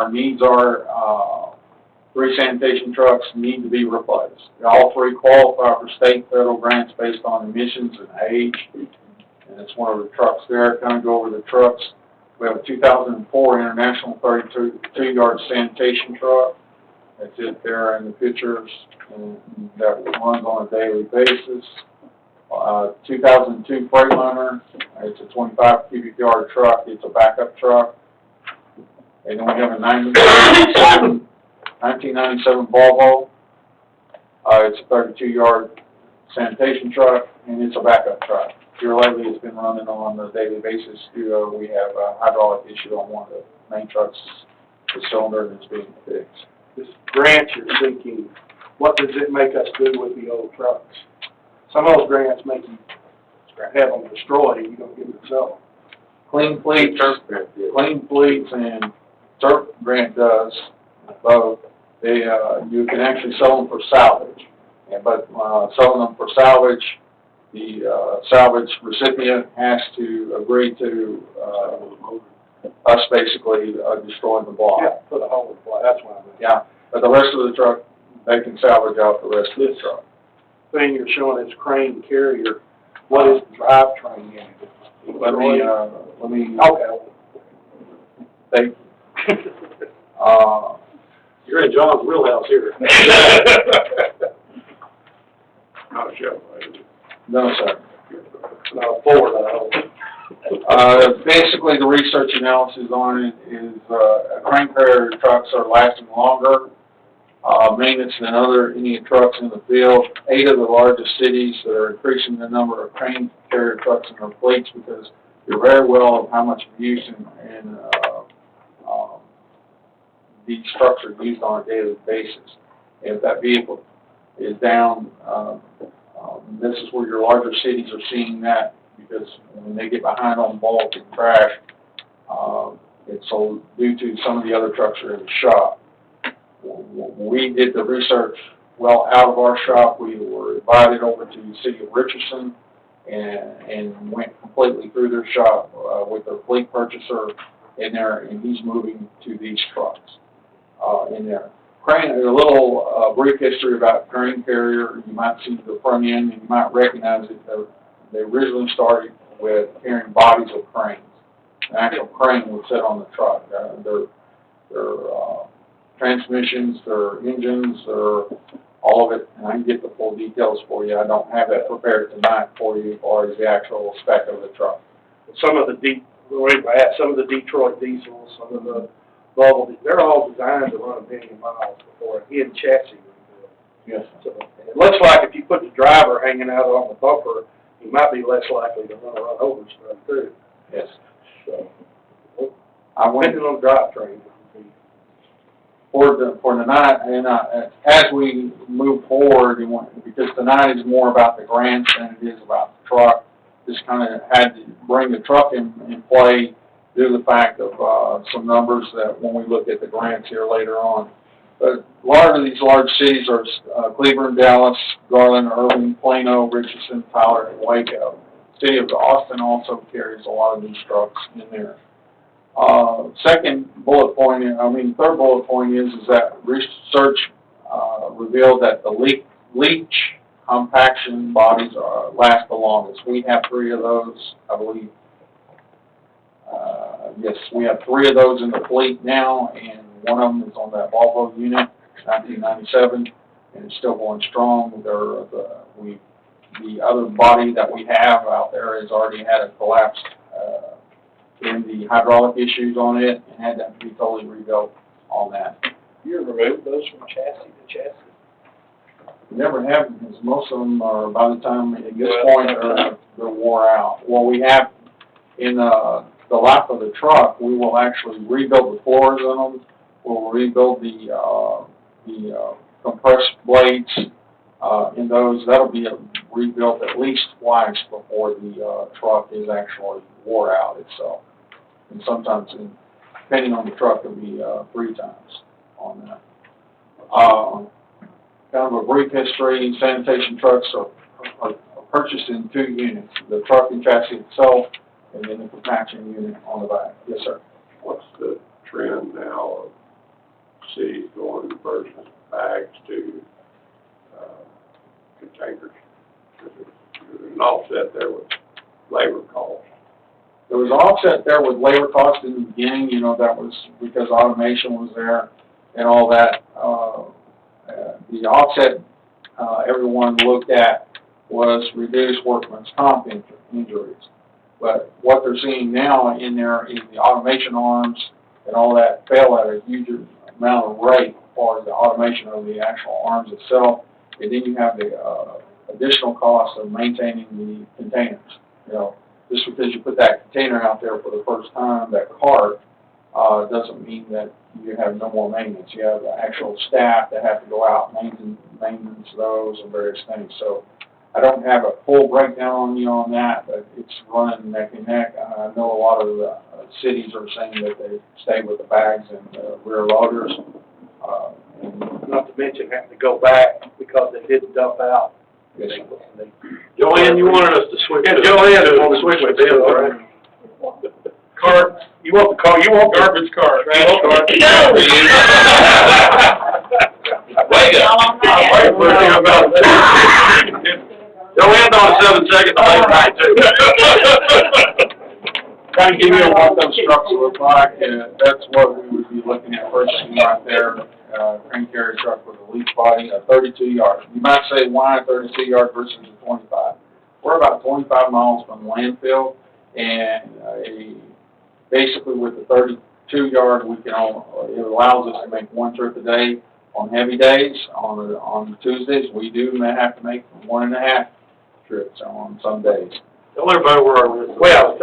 our needs are, 3 sanitation trucks need to be replaced. All 3 qualify for state, federal grants based on emissions and age. And it's one of the trucks there. Kind of go over the trucks. We have a 2004 International 32-yard sanitation truck. That's it there in the pictures, and that runs on a daily basis. 2002 Freightliner. It's a 25 cubic yard truck. It's a backup truck. And then we have a 1997 Volvo. It's a 32-yard sanitation truck, and it's a backup truck. Here lately, it's been running on a daily basis. We have a hydraulic issue on one of the main trucks, the cylinder, and it's being fixed. This grant you're seeking, what does it make us do with the old trucks? Some of those grants make you have them destroyed, you don't get them to sell Clean Fleets, and TURP grant does both. You can actually sell them for salvage, but selling them for salvage, the salvage recipient has to agree to us basically destroying the block. Yeah, put a hole in the block, that's what I meant. Yeah, but the rest of the truck, they can salvage out the rest of the truck. Thing you're showing is crane carrier, what is the drivetrain in it? Let me, okay. You're in John's wheelhouse here. Not a show. no, sir. No, Ford, Basically, the research analysis on it is crane carrier trucks are lasting longer, maintenance than any trucks in the field. 8 of the largest cities that are increasing the number of crane carrier trucks in their fleets because they're very well of how much use and these trucks are used on a daily basis. If that vehicle is down, this is where your larger cities are seeing that because when they get behind on bulk and trash, it's so due to some of the other trucks are in the shop. We did the research well out of our shop. We were invited over to the city of Richardson and went completely through their shop with their fleet purchaser in there, and he's moving to these trucks in there. Crane, a little brief history about crane carrier. You might see the front end and you might recognize it. They originally started with carrying bodies of cranes. An actual crane would sit on the truck. Their transmissions, their engines, all of it, and I can get the full details for you. I don't have that prepared tonight for you as far as the actual spec of the truck. some of the Detroit diesels, some of the Volvo, they're all designed to run 1 million miles before an in chassis rebuild. Yes. So it looks like if you put the driver hanging out on the bumper, he might be less likely to run over stuff too. Yes. So, Depending on the drivetrain. for tonight, and as we move forward, because tonight is more about the grants than it is about the truck. Just kind of had to bring the truck in play due to the fact of some numbers that when we look at the grants here later on. But a lot of these large cities are Cleveland, Dallas, Garland, Irving, Plano, Richardson, Tyler, and Waco. City of Austin also carries a lot of these trucks in there. Third bullet point is that research revealed that the leach compaction bodies last the longest. We have 3 of those, I believe. Yes, we have 3 of those in the fleet now, and one of them is on that Volvo unit, 1997, and it's still going strong. The other body that we have out there has already had a collapse in the hydraulic issues on it and had that to be totally rebuilt on that. You ever removed those from chassis to chassis? Never have, because most of them are, by the time at this point, they're wore out. Well, we have in the life of the truck, we will actually rebuild the floors on them. We'll rebuild the compressed blades in those. That'll be rebuilt at least twice before the truck is actually wore out itself. And sometimes, depending on the truck, it'll be 3 times on that. Kind of a brief history, sanitation trucks are purchased in 2 units, the truck and chassis itself, and then the compaction unit on the back. Yes, sir. What's the trend now of an offset there with labor costs. There was offset there with labor costs in the beginning, you know, that was because automation was there and all that. The offset, everyone looked at was reduced workman's comp injuries. But what they're seeing now in there is the automation arms and all that fell at a huge amount of rate as far as the automation of the actual arms itself. And then you have the additional cost of maintaining the containers. You know, just because you put that container out there for the first time, that cart, doesn't mean that you have no more maintenance. You have the actual staff that have to go out and maintenance those and various things. So I don't have a full breakdown on you on that, but it's running neck and neck. I know a lot of the cities are saying that they stay with the bags and the rear loaders. Not to mention having to go back because they didn't dump out. Yes, Joanne, you wanted us to switch. Yeah, to- Joanne to wanted to switch with switch them, to- right? Cart, you want the car, you want Garbage cart. trash cart? Wait a minute. We're here about Joanne's on 7 seconds late night too. Kind of give you what those trucks look like, and that's what we would be looking at purchasing right there. Crane carrier truck with a leaf body, a 32 yard. You might say, why a 32 yard versus a 25? We're about 25 miles from landfill, and basically with the 32 yard, it allows us to make one trip a day on heavy days. On Tuesdays, we do have to make 1.5 trips on some days. Tell everybody where our list is. Well,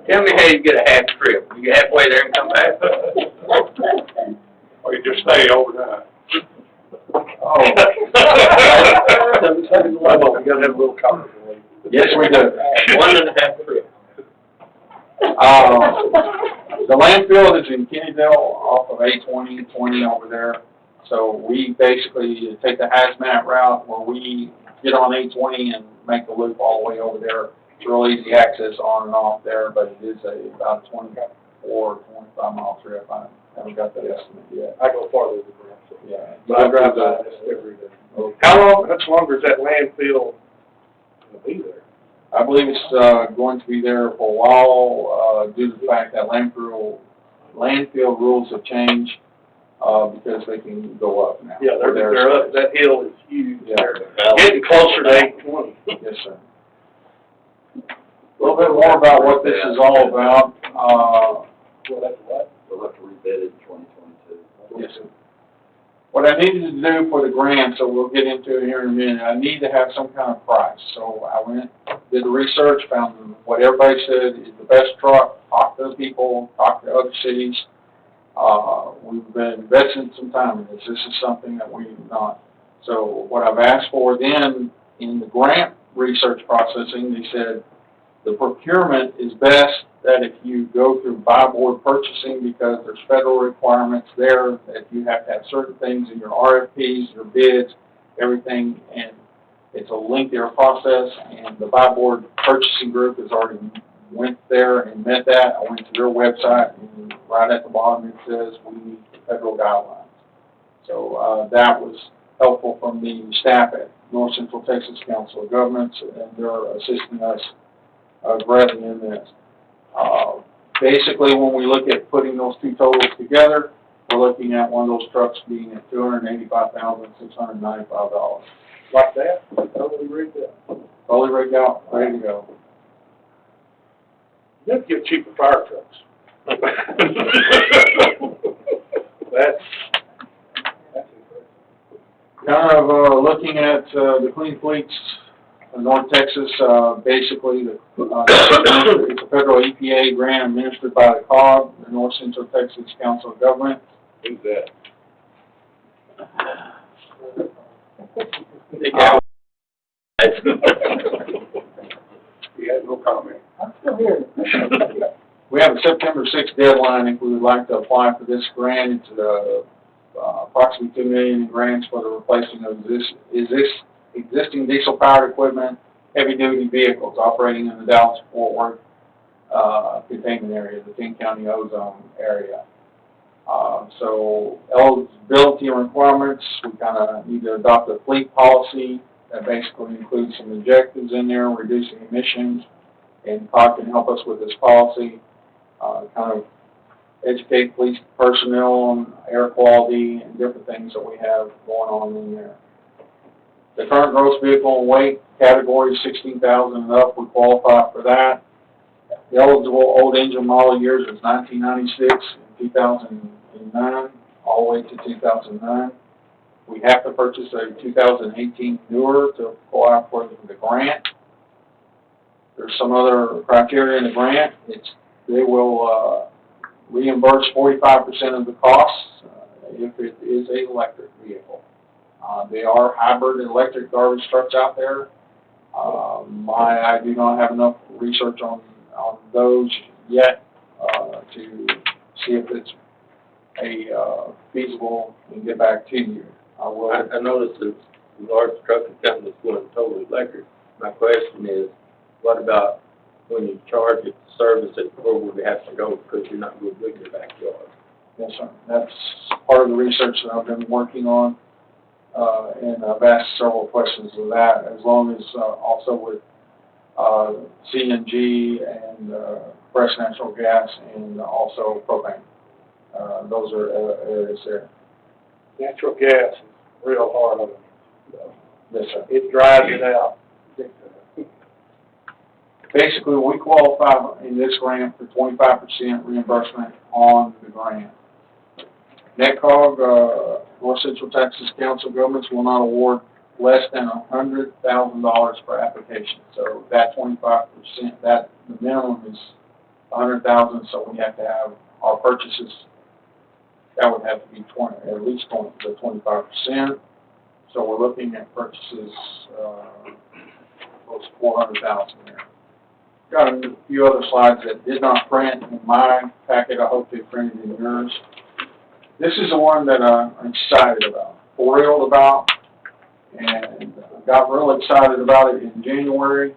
Tell me how you get a half trip. You get halfway there and come back? Or you just stay overnight. Oh, We gotta have a little cover for you. yes, we do. 1.5 trip. The landfill is in Kennedale off of A20 over there. So we basically take the hazmat route where we get on A20 and make the loop all the way over there. It's real easy access on and off there, but it is about a 24, 25 mile trip. I haven't got that estimate yet. I go farther than that. So. Yeah. But I drive by this every day. How much longer is that landfill gonna be there? I believe it's going to be there for a while due to the fact that landfill rules have changed because they can go up now. Yeah, they're up, that hill is huge. Yeah. They're getting closer to 820. Yes, sir. A little bit more about what this is all about. Well, that's what? We'll have to rebid it in 2022. Yes, sir. What I needed to do for the grant, so we'll get into it here in a minute, I need to have some kind of price. So I went, did the research, found what everybody said is the best truck, talked to the people, talked to other cities. We've been investing some time in this. This is something that we've not. So what I've asked for then in the grant research processing, they said the procurement is best that if you go through buy board purchasing because there's federal requirements there that you have to have certain things in your RFPs, your bids, everything, and it's a lengthier process, and the buy board purchasing group has already went there and met that. I went to their website, and right at the bottom it says we need federal guidelines. So that was helpful from the staff at North Central Texas Council of Governments, and they're assisting us greatly in this. Basically, when we look at putting those two totals together, we're looking at one of those trucks being at $285,695. Like that? Totally rigged up. Fully rigged out, ready to go. You have to get cheaper fire trucks. That's impressive. Kind of looking at the Clean Fleets in North Texas, basically it's a federal EPA grant administered by the COG, the North Central Texas Council of Government. Who's that? He had no comment. I'm still here. We have a September 6th deadline if we would like to apply for this grant. It's approximately $2 million in grants for the replacement of existing diesel-powered equipment, heavy-duty vehicles operating in the Dallas-Fort Worth containment area, the 10-county ozone area. So eligibility requirements, we kind of need to adopt a fleet policy that basically includes some objectives in there, reducing emissions, and COG can help us with this policy, kind of educate police personnel on air quality and different things that we have going on in there. The current gross vehicle weight category, 16,000 and up, we qualify for that. The eligible old engine model years is 1996 and 2009, all the way to 2009. We have to purchase a 2018 newer to apply for the grant. There's some other criteria in the grant. They will reimburse 45% of the costs if it is an electric vehicle. They are hybrid electric garbage trucks out there. I do not have enough research on those yet to see if it's a feasible and get back to you. I noticed that large trucking companies going totally electric. My question is, what about when you charge it to service it, where would it have to go because you're not going to dig your backyard? Yes, sir. That's part of the research that I've been working on, and I've asked several questions of that, as long as also with CNG and fresh natural gas and also propane. Those are areas there. Natural gas is real hard on it. Yes, sir. It drives it out. Basically, we qualify in this grant for 25% reimbursement on the grant. NETCOG, North Central Texas Council of Governments, will not award less than $100,000 per application. So that 25%, the minimum is $100,000. So we have to have our purchases. That would have to be at least 25%. So we're looking at purchases close to $400,000 there. Got a few other slides that did not print in my packet. I hope they printed in yours. This is the one that I'm excited about, thrilled about, and got real excited about it in January.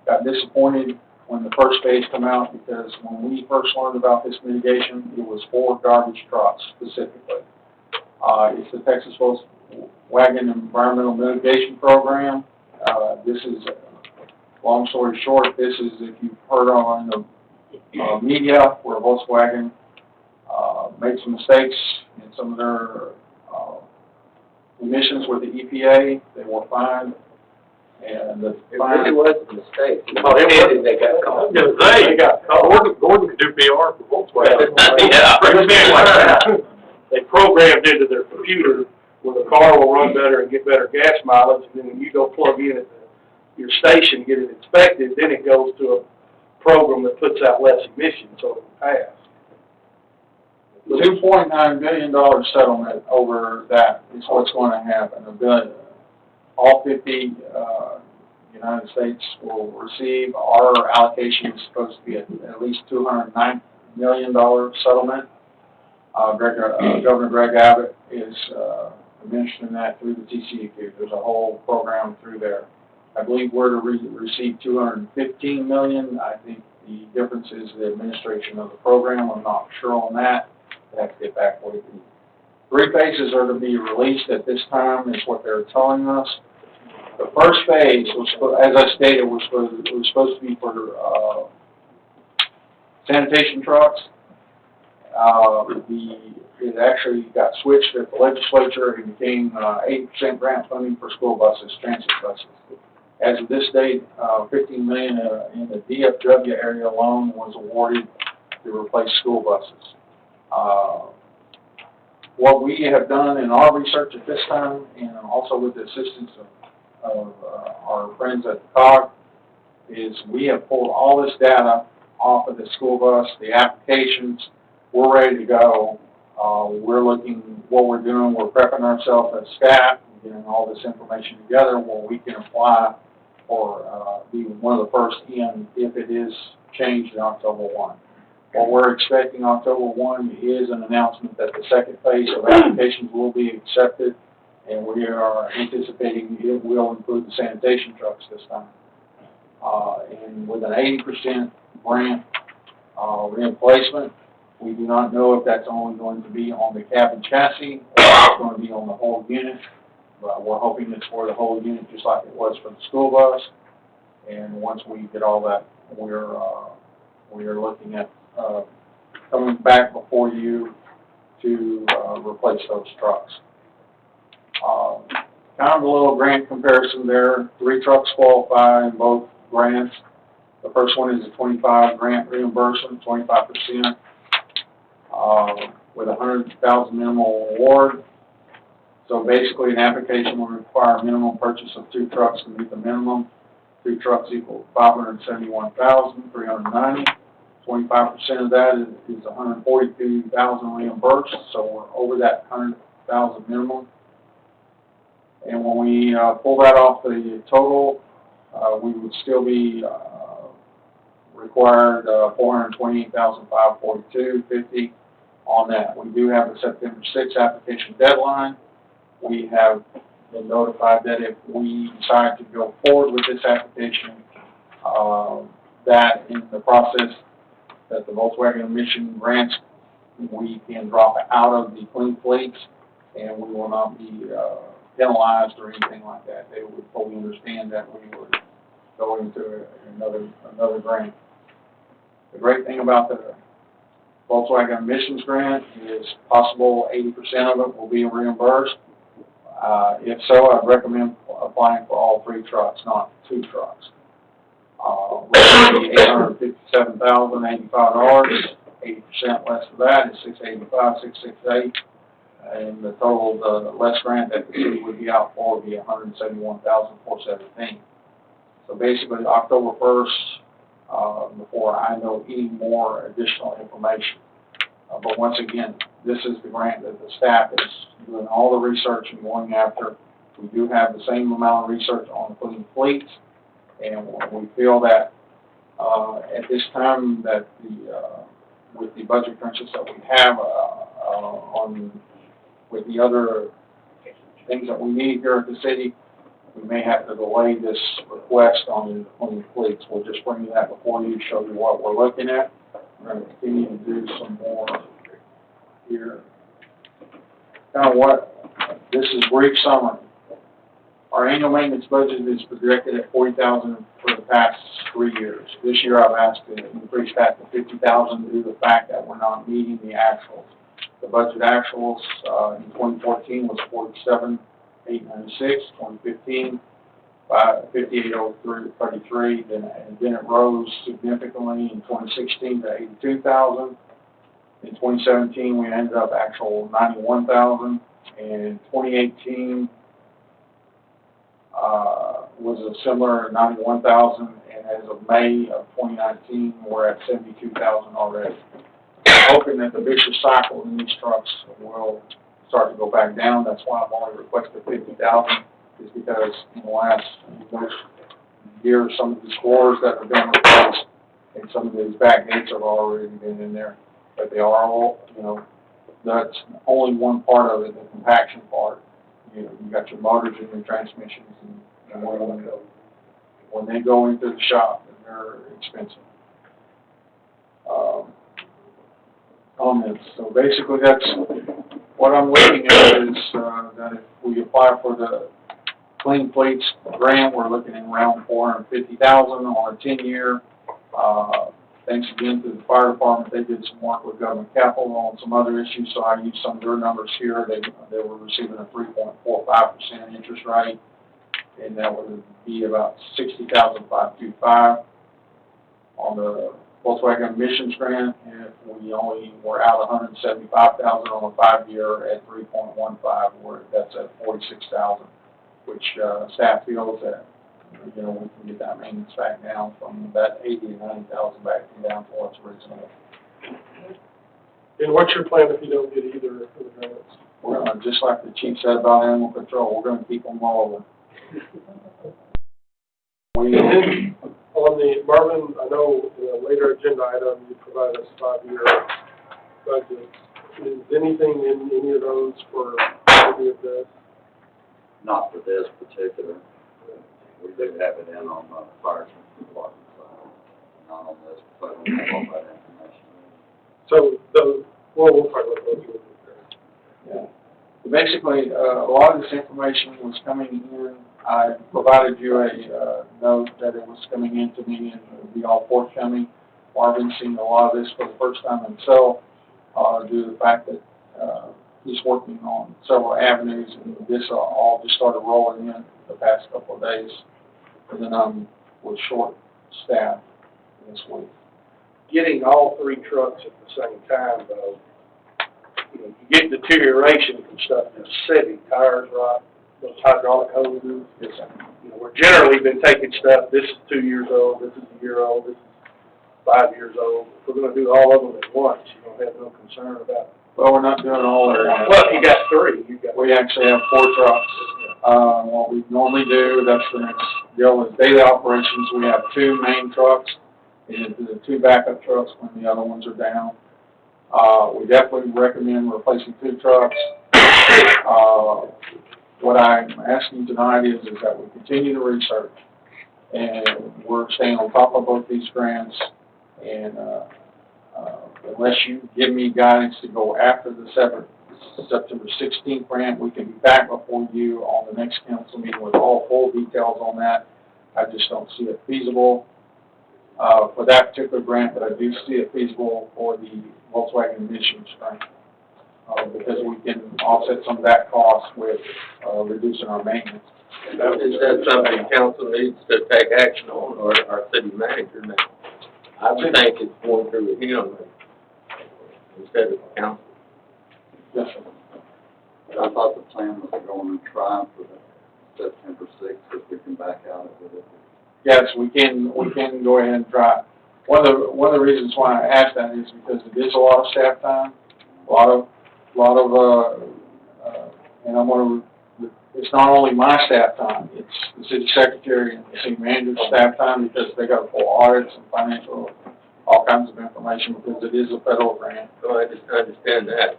Got disappointed when the first phase came out because when we first learned about this mitigation, it was for garbage trucks specifically. It's the Texas Volkswagen Environmental Mitigation Program. This is, long story short, this is, if you've heard on the media, where Volkswagen made some mistakes in some of their emissions with the EPA. They were fined, and the It fine. really was a mistake. They got caught. They got caught. Gordon could do PR for Volkswagen. Yeah. They programmed into their computer where the car will run better and get better gas mileage, and then when you go plug in at your station, get it inspected, then it goes to a program that puts out less emissions, so it will pass. $2.9 billion settlement over that is what's going to happen. All 50 United States will receive. Our allocation is supposed to be at least $209 million settlement. Governor Greg Abbott is administering that through the TCEQ. There's a whole program through there. I believe we're to receive $215 million. I think the difference is the administration of the program. I'm not sure on that. I have to get back with you. 3 phases are to be released at this time, is what they're telling us. The first phase, was, as I stated, was supposed to be for sanitation trucks. It actually got switched at the legislature and became 8% grant funding for school buses, transit buses. As of this date, $15 million in the DFW area alone was awarded to replace school buses. What we have done in our research at this time, and also with the assistance of our friends at the COG, is we have pulled all this data off of the school bus, the applications. We're ready to go. We're looking what we're doing. We're prepping ourselves as staff, getting all this information together where we can apply or be one of the first in if it is changed in October 1. What we're expecting October 1 is an announcement that the second phase of applications will be accepted, and we are anticipating it will include the sanitation trucks this time. And with an 80% grant replacement, we do not know if that's only going to be on the cab and chassis or if it's going to be on the whole unit. But we're hoping it's for the whole unit, just like it was for the school bus. And once we get all that, we're looking at, coming back before you to, replace those trucks. Kind of a little grant comparison there. 3 trucks qualify in both grants. The first one is a 25 grant reimbursement, 25%, with a $100,000 minimal award. So basically, an application will require a minimum purchase of 2 trucks to meet the minimum. 2 trucks equal $571,390. 25% of that is $142,000 reimbursed, so we're over that $100,000 minimum. And when we pull that off the total, we would still be required $428,542.50 on that. We do have a September 6th application deadline. We have been notified that if we decide to go forward with this application, that in the process that the Volkswagen emission grants, we can drop out of the clean fleets, and we will not be penalized or anything like that. They would fully understand that we would go into another grant. The great thing about the Volkswagen emissions grant is possible 80% of it will be reimbursed. If so, I'd recommend applying for all 3 trucks, not 2 trucks. $857,085. 80% less of that is $685,668, and the total, the less grant that the city would be out for would be $171,417. So basically, October 1st, before I know any more additional information. But once again, this is the grant that the staff is doing all the research and going after. We do have the same amount of research on the clean fleets, and we feel that at this time that with the budget crunches that we have with the other things that we need here at the city, we may have to delay this request on the clean fleets. We'll just bring you that before you, show you what we're looking at. We're going to continue to do some more here. Kind of what, this is brief summary. Our annual maintenance budget is projected at $40,000 for the past 3 years. This year I've asked to increase that to $50,000 due to the fact that we're not meeting the actuals. The budget actuals in 2014 was $47,896, 2015 $58,033, then it rose significantly in 2016 to $82,000. In 2017 we ended up actual $91,000, and 2018 was a similar $91,000, and as of May of 2019 we're at $72,000 already. I'm hoping that the vicious cycle in these trucks will start to go back down. That's why I've only requested $50,000, is because in the last year some of the scores that have been replaced and some of these back gates have already been in there. But they are all, that's only one part of it, the compaction part. You got your motors and your transmissions, and when they go into the shop, they're expensive. Comments. So basically, that's what I'm looking at is that if we apply for the Clean Fleets grant, we're looking at around $450,000 on a 10-year. Thanks again to the fire department. They did some work with government capital on some other issues, so I used some of their numbers here. They were receiving a 3.45% interest rate, and that would be about $60,525 on the Volkswagen emissions grant. If we only were out $175,000 on a 5-year at 3.15, that's at $46,000, which staff feels that we can get that maintenance back down from that $80,000 to $90,000 back down to what's reasonable. And what's your plan if you don't get either of the grants? We're gonna, just like the chief said about animal control, we're going to keep them all. And then on the, Marvin, I know in a later agenda item you provided us 5-year budget. Is anything in any of those for any of this? Not for this particular. We do have it in on the fire department side, not on this, but we have all that information. So those, well, we'll talk about those. Yeah. Basically, a lot of this information was coming in. I provided you a note that it was coming in to me and it would be all forthcoming. Marvin's seen a lot of this for the first time himself, due to the fact that he's working on several avenues, and this all just started rolling in the past couple of days. And then was short staffed this week. Getting all three trucks at the same time, though, you know, you get deterioration from stuff that's setting, tires rot, those hydraulic hoses. Yes, sir. You know, we're generally been taking stuff, this is 2 years old, this is a year old, this is 5 years old. If we're gonna do all of them at once, you don't have no concern about it. Well, we're not doing all at once. Well, if you got three, you got. We actually have 4 trucks. What we normally do, that's the next deal, is daily operations. We have 2 main trucks and the 2 backup trucks when the other ones are down. We definitely recommend replacing 2 trucks. What I'm asking tonight is that we continue to research, and we're staying on top of both these grants, and unless you give me guidance to go after the September 16th grant, we can be back before you on the next council meeting with all full details on that. I just don't see it feasible for that particular grant, but I do see it feasible for the Volkswagen emissions grant, because we can offset some of that cost with reducing our maintenance. Is that something council needs to take action on, or our city manager now? I would think it's going through him instead of the council. Yes, sir. I thought the plan was to go on and try for the September 6th, if we can back out of it. Yes, we can go ahead and try. One of the reasons why I asked that is because it is a lot of staff time, a lot of, and it's not only my staff time, it's the city secretary and the city manager's staff time, because they got to pull audits and financial, all kinds of information, because it is a federal grant. So I just understand that.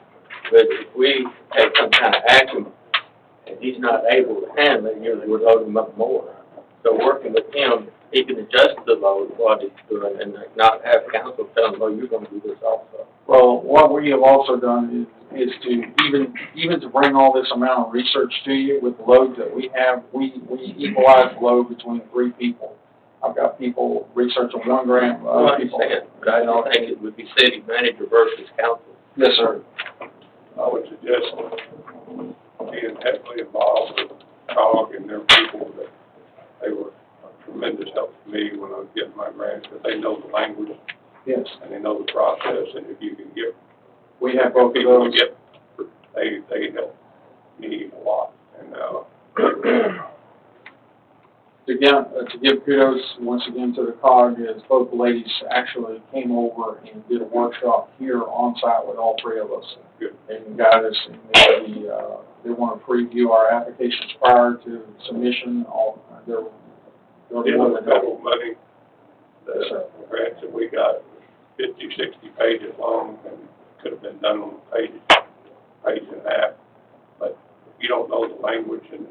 But if we take some kind of action and he's not able to handle it, usually we're loading him up more. So working with him, he can adjust the load while he's doing, and not have council tell him, oh, you're gonna do this also. Well, what we have also done is to, even to bring all this amount of research to you with the loads that we have, we equalize the load between 3 people. I've got people researching one grant, I other people. understand, but I don't think it would be city manager versus council. Yes, sir. I would suggest being heavily involved with COG and their people, that they were a tremendous help to me when I was getting my grants, because they know the language Yes. and they know the process, and if you can get We have both of people those. to get, they help me a lot, and, To give kudos once again to the COG, is both ladies actually came over and did a workshop here on site with all 3 of us. Good. And got us, and they want to preview our applications prior to submission. They're in more the than federal money, Yes, sir. the grants that we got, 50, 60 pages long, and could have been done on a page and a half. But if you don't know the language and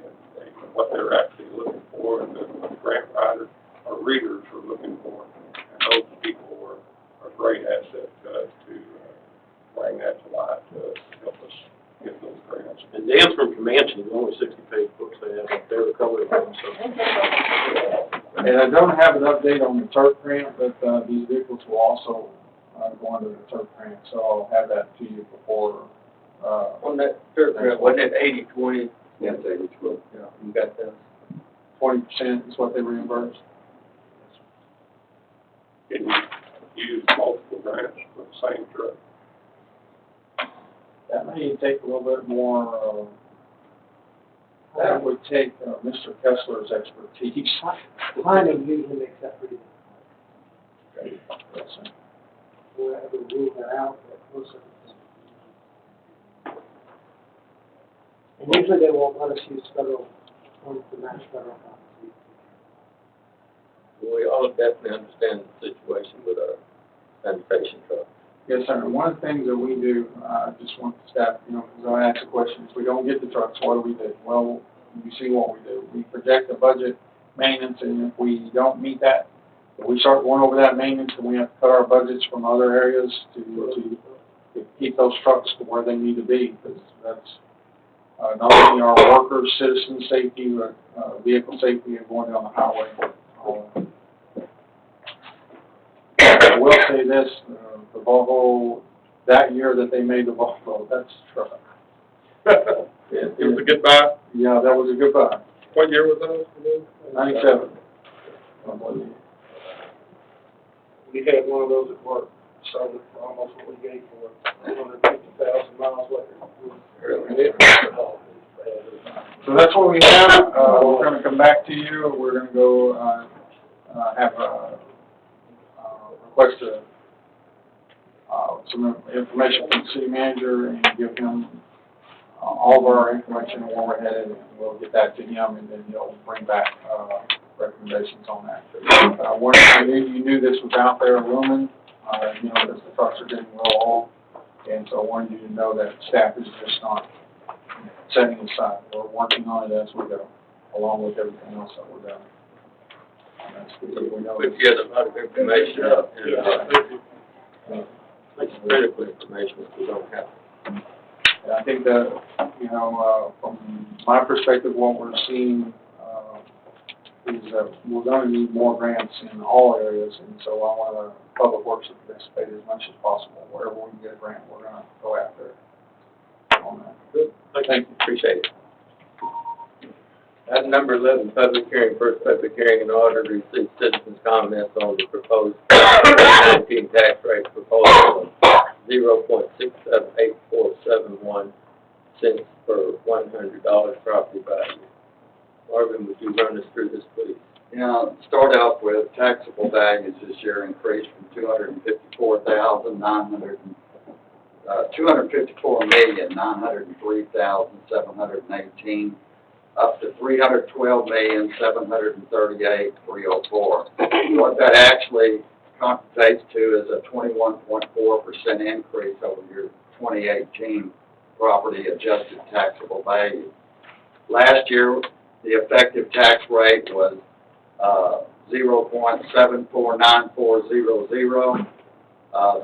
what they're actually looking for, and the grant writers or readers are looking for, and those people are a great asset to bring that to life, to help us get those grants. And Dan's from Comanche, there's only 60-page books they have up there to cover it, so. And I don't have an update on the Turk grant, but these vehicles will also go under the Turk grant, so I'll have that to you before. On that third grant, wasn't it 80/20? Yeah, take it to Yeah, you got that. 20% is what they reimburse. Can you use multiple grants for the same truck? That may take a little bit more, that would take Mr. Kessler's expertise. Timing usually makes that pretty difficult. Yes, sir. We'll have to rule that out, but most of the time. And usually they won't let us use federal, funds to match federal funds. We all definitely understand the situation with our sanitation truck. Yes, sir. And one of the things that we do, I just want the staff, because I ask the question, if we don't get the trucks, what do we do? Well, you see what we do. We project the budget maintenance, and if we don't meet that, if we start going over that maintenance, then we have to cut our budgets from other areas to keep those trucks to where they need to be, because not only our workers, citizen safety, but, vehicle safety and going down the highway. I will say this, the Volvo, that year that they made the Volvo, that's truck. It was a good buy. Yeah, that was a good buy. What year was that? 97. We had one of those at work, sold it for almost what we gave for it, 150,000 miles later. So that's what we have. We're gonna come back to you. We're gonna go, have a, request some information from the city manager and give him all of our information and where we're headed, and we'll get that to him, and then he'll bring back, recommendations on that. I knew this was out there looming, because the trucks are getting real old, and so I wanted you to know that staff is just not setting aside. We're working on it as we go, along with everything else that we're doing. And that's good. We know But you had a lot of information up, and, it's critical information that we don't have. And I think that, from my perspective, what we're seeing, is that we're gonna need more grants in all areas, and so I want Public Works to participate as much as possible. Wherever we can get a grant, we're gonna go after it on that. Good. Thank you, appreciate it. Item number 11, public hearing, first public hearing in order to receive citizens' comments on the proposed 2019 tax rate proposal of 0.678471 cents per $100 property value. Marvin, would you run us through this, please? Start out with taxable values this year increased from 254,903,718 up to 312,738,304. What that actually computates to is a 21.4% increase over your 2018 property adjusted taxable value. Last year, the effective tax rate was 0.749400.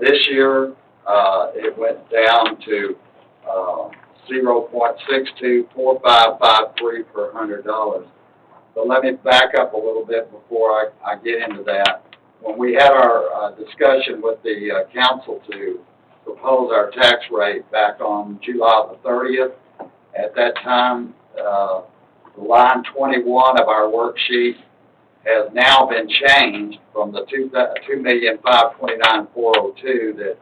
This year, it went down to 0.624553 per $100. But let me back up a little bit before I get into that. When we had our discussion with the council to propose our tax rate back on July the 30th, at that time, line 21 of our worksheet has now been changed from the $2,529,402 that,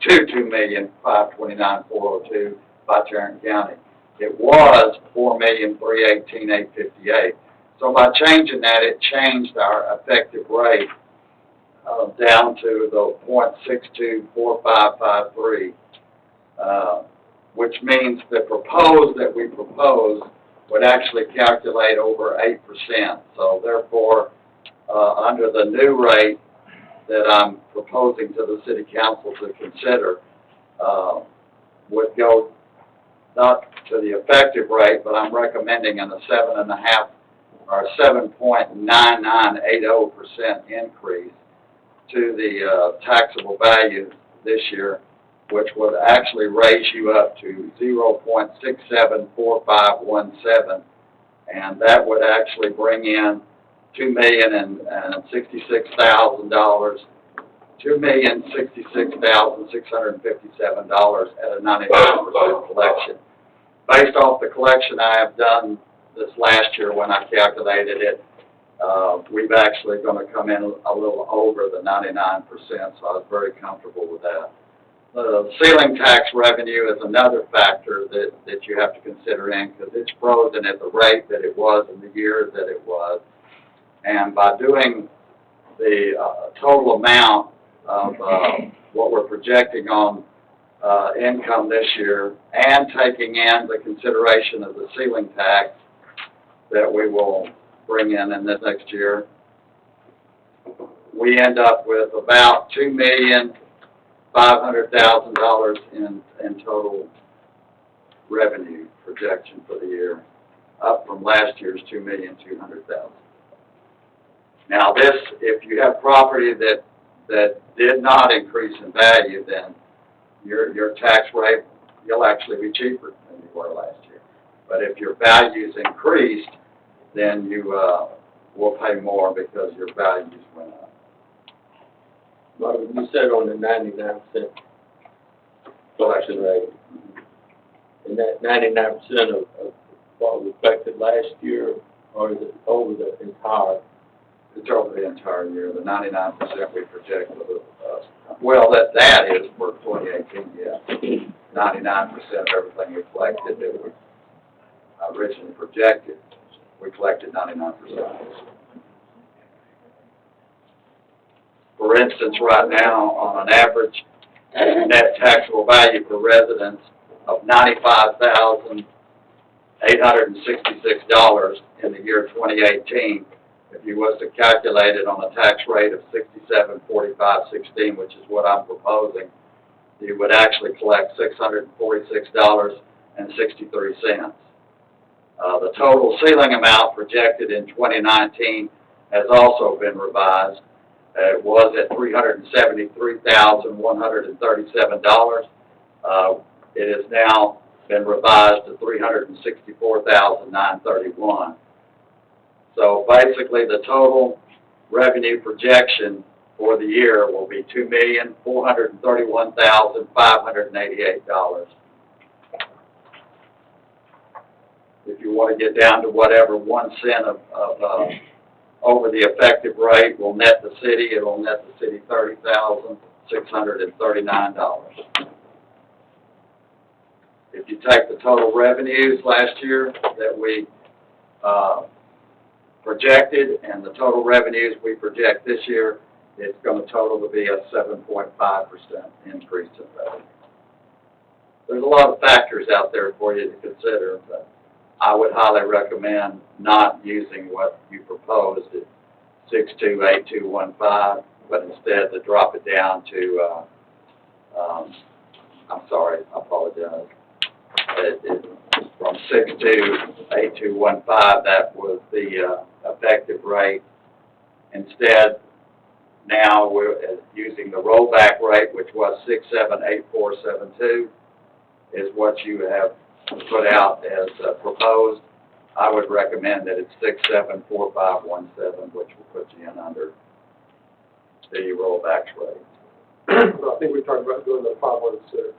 to $2,529,402 by Tarrant County. It was $4,318,858. So by changing that, it changed our effective rate down to the 0.624553, which means the proposed that we proposed would actually calculate over 8%. So therefore, under the new rate that I'm proposing to the city council to consider, would go not to the effective rate, but I'm recommending a 7.5 or 7.9980% increase to the taxable value this year, which would actually raise you up to 0.674517, and that would actually bring in $2,066,657 at a 99% collection. Based off the collection I have done this last year when I calculated it, we've actually going to come in a little over the 99%, so I was very comfortable with that. The ceiling tax revenue is another factor that you have to consider in, because it's frozen at the rate that it was in the year that it was. And by doing the total amount of what we're projecting on income this year, and taking in the consideration of the ceiling tax that we will bring in this next year, we end up with about $2,500,000 in total revenue projection for the year, up from last year's $2,200,000. Now this, if you have property that did not increase in value, then your tax rate you'll actually be cheaper than you were last year. But if your values increased, then you, will pay more because your values went up. Marvin, you said on the 99% collection rate, and that 99% of what reflected last year, or is it over the entire? It's over the entire year, the 99% we project for the, well, that is for 2018, yeah. 99% of everything we collected that we originally projected, we collected 99%. For instance, right now, on an average net taxable value per residence of $95,866 in the year 2018, if you was to calculate it on a tax rate of 67.4516, which is what I'm proposing, you would actually collect $646.63. The total ceiling amount projected in 2019 has also been revised. It was at $373,137. It has now been revised to $364,931. So basically, the total revenue projection for the year will be $2,431,588. If you want to get down to whatever 1 cent of over the effective rate will net the city, it will net the city $30,639. If you take the total revenues last year that we projected and the total revenues we project this year, it's going to total to be a 7.5% increase in revenue. There's a lot of factors out there for you to consider, but I would highly recommend not using what you proposed at 628215, but instead to drop it down to, I'm sorry, I apologize. From 628215, that was the effective rate. Instead, now we're using the rollback rate, which was 678472, is what you have put out as proposed. I would recommend that it's 674517, which will put you in under the rollback rate. I think we talked about doing the 516,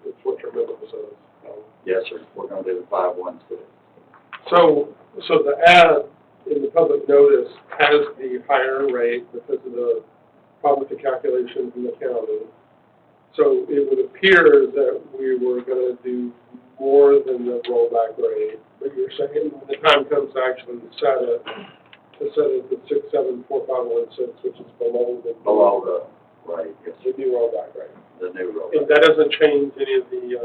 that's what your minimum says. Yes, sir, we're going to do the 516. So the ad in the public notice has the higher rate because of the problem with the calculations in the county. So it would appear that we were going to do more than the rollback rate, but you're saying when the time comes to actually set it at the 674516, which is below the Right, yes, the new rollback rate. the new rollback. And that doesn't change any of the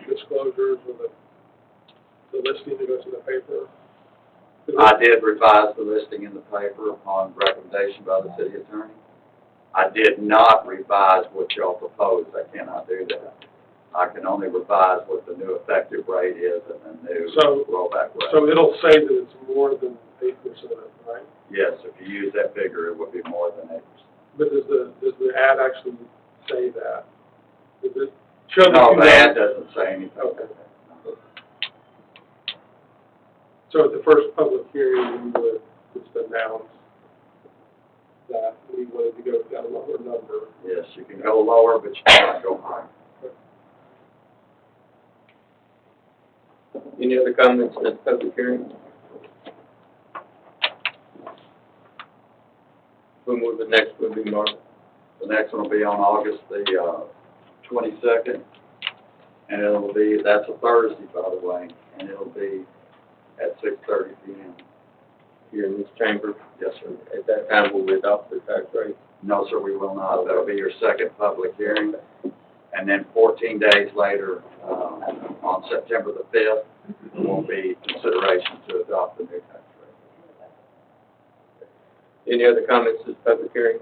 disclosures or the listing that goes in the paper? I did revise the listing in the paper upon recommendation by the city attorney. I did not revise what y'all proposed. I cannot do that. I can only revise what the new effective rate is and the new rollback rate. So it'll say that it's more than 8%, right? Yes, if you use that figure, it would be more than 8%. But does the ad actually say that? Does it show that No, you the know? ad doesn't say anything. Okay. So at the first public hearing, we would just announce that we wanted to go down a lower number. Yes, you can go lower, but you cannot go higher. Any other comments at the public hearing? When will the next one be, Mark? The next one will be on August the 22nd, and it'll be, that's a Thursday, by the way, and it'll be at 6:30 p.m. Here in this chamber? Yes, sir. At that time, will we adopt the tax rate? No, sir, we will not. That'll be your second public hearing. And then 14 days later, on September the 5th, will be consideration to adopt the new tax rate. Any other comments at the public hearing?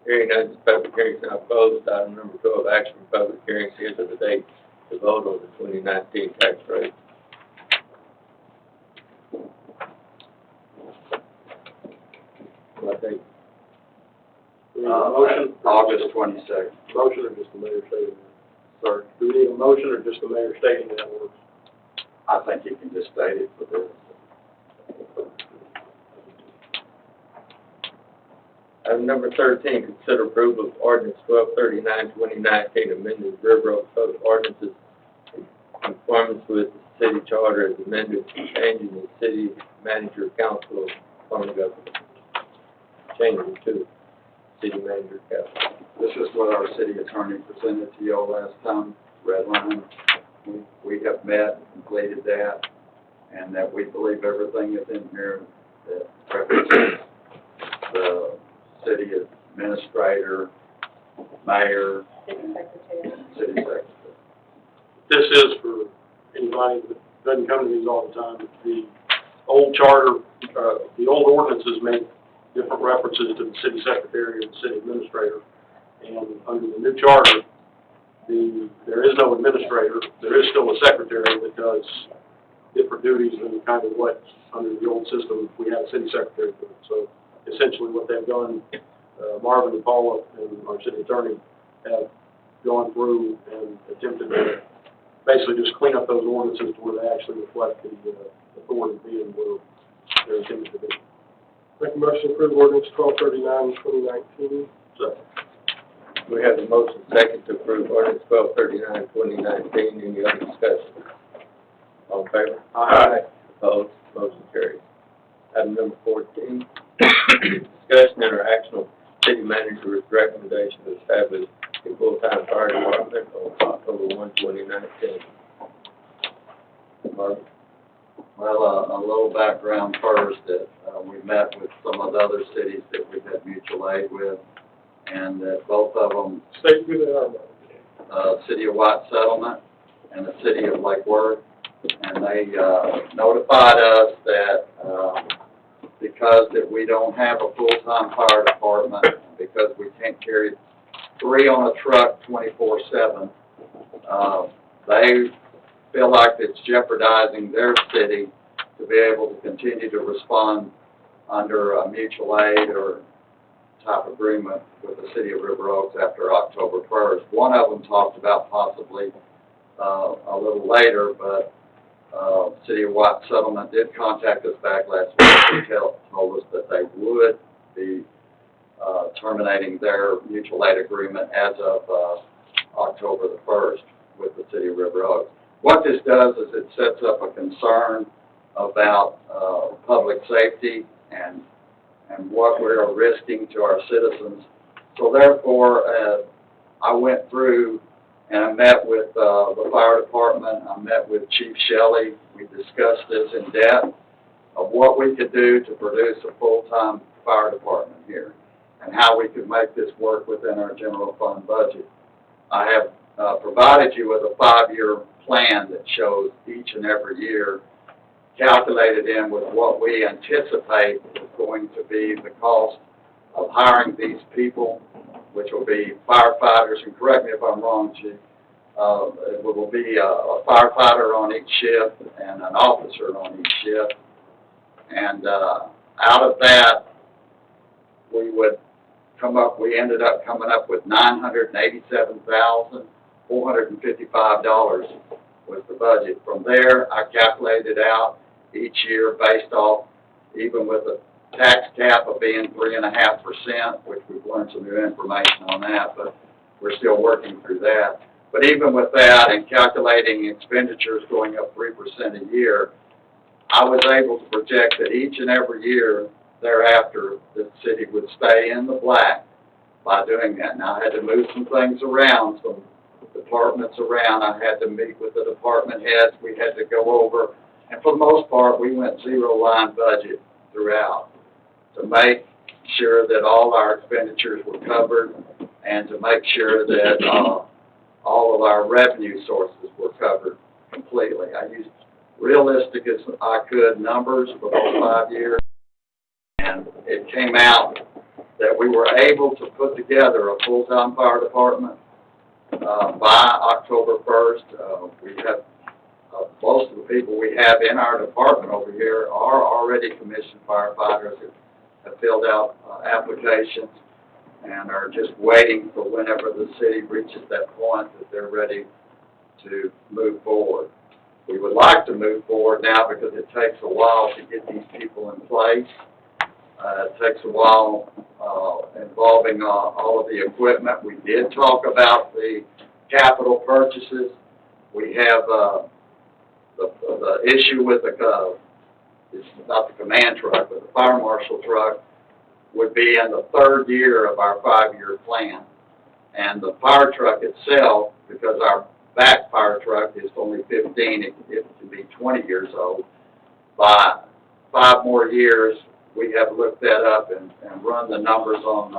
Hearing none, this public hearing is now closed. Item number 12, action for public hearing, schedule the date to vote on the 2019 tax rate. What date? August 22nd. Motion or just the mayor saying that? Sir? Do we need a motion or just the mayor stating that works? I think you can just state it for this. Item number 13, consider approval of ordinance 1239, 2019, amending River Road Code of Ordinances in conformance with the city charter as amended, changing the city manager council form of government. Changing to city manager council. This is what our city attorney presented to you all last time, red line. We have met, completed that, and that we believe everything is in here that represents the city administrator, mayor, and city secretary. This is for anybody that doesn't come to these all the time. The old charter, the old ordinances make different references to the city secretary and the city administrator. And under the new charter, there is no administrator. There is still a secretary that does different duties than kind of what, under the old system, we had a city secretary for. So essentially what they've done, Marvin and Paula and our city attorney have gone through and attempted to basically just clean up those ordinances to where they actually reflect the authority being where they're intended to be. Make a motion to approve ordinance 1239, 2019. So, We have a motion second to approve ordinance 1239, 2019. Any other discussion? All in favor? Aye. Opposed? Motion carries. Item number 14, discussion and or action on city manager's recommendation to establish a full-time fire department on October 1, 2019. Marvin? Well, a little background first, that we met with some of the other cities that we've had mutual aid with, and that both of them, State who they are. City of White Settlement and the City of Lake Worth, and they notified us that because that we don't have a full-time fire department, because we can't carry 3 on a truck 24/7, they feel like it's jeopardizing their city to be able to continue to respond under a mutual aid or type agreement with the city of River Oaks after October 1st. One of them talked about possibly a little later, but City of White Settlement did contact us back last week and told us that they would be terminating their mutual aid agreement as of October the 1st with the city of River Oaks. What this does is it sets up a concern about public safety and what we are risking to our citizens. So therefore, I went through and I met with the fire department. I met with Chief Shelley. We discussed this in depth of what we could do to produce a full-time fire department here and how we could make this work within our general fund budget. I have provided you with a 5-year plan that shows each and every year calculated in with what we anticipate is going to be the cost of hiring these people, which will be firefighters, and correct me if I'm wrong, Chief, it will be a firefighter on each shift and an officer on each shift. And out of that, we ended up coming up with $987,455 was the budget. From there, I calculated out each year based off, even with a tax cap of being 3.5%, which we've learned some new information on that, but we're still working through that. But even with that and calculating expenditures going up 3% a year, I was able to project that each and every year thereafter, the city would stay in the black by doing that. Now, I had to move some things around, some departments around. I had to meet with the department heads. We had to go over, and for the most part, we went zero-line budget throughout to make sure that all our expenditures were covered and to make sure that all of our revenue sources were covered completely. I used realistic as I could numbers for those 5 years, and it came out that we were able to put together a full-time fire department by October 1st. We have most of the people we have in our department over here are already commissioned firefighters who have filled out applications and are just waiting for whenever the city reaches that point that they're ready to move forward. We would like to move forward now because it takes a while to get these people in place. It takes a while involving all of the equipment. We did talk about the capital purchases. We have the issue with it's not the command truck, but the fire marshal truck would be in the third year of our 5-year plan. And the fire truck itself, because our back fire truck is only 15, it can be 20 years old. By 5 more years, we have looked that up and run the numbers on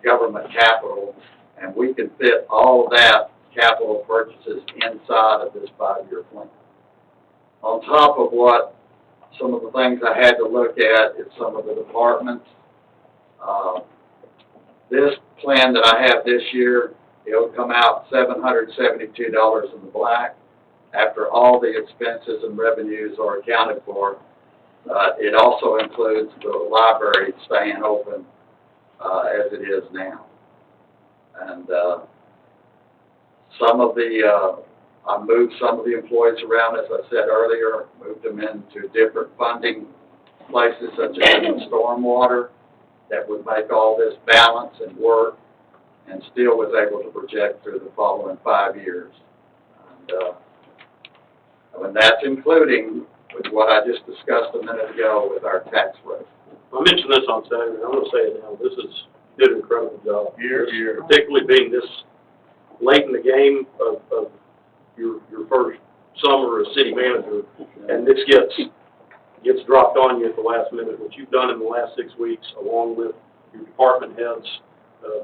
government capital, and we can fit all of that capital purchases inside of this 5-year plan. On top of what some of the things I had to look at is some of the departments. This plan that I have this year, it'll come out $772 in the black. After all the expenses and revenues are accounted for, it also includes the library staying open as it is now. And some of the, I moved some of the employees around, as I said earlier, moved them into different funding places such as in stormwater that would make all this balance and work, and still was able to project through the following 5 years. And that's including with what I just discussed a minute ago with our tax rate. I mentioned this on Saturday, I'm gonna say it now, this is, did an incredible job. Particularly being this late in the game of your first summer as city manager, and this gets dropped on you at the last minute. What you've done in the last 6 weeks, along with your department heads,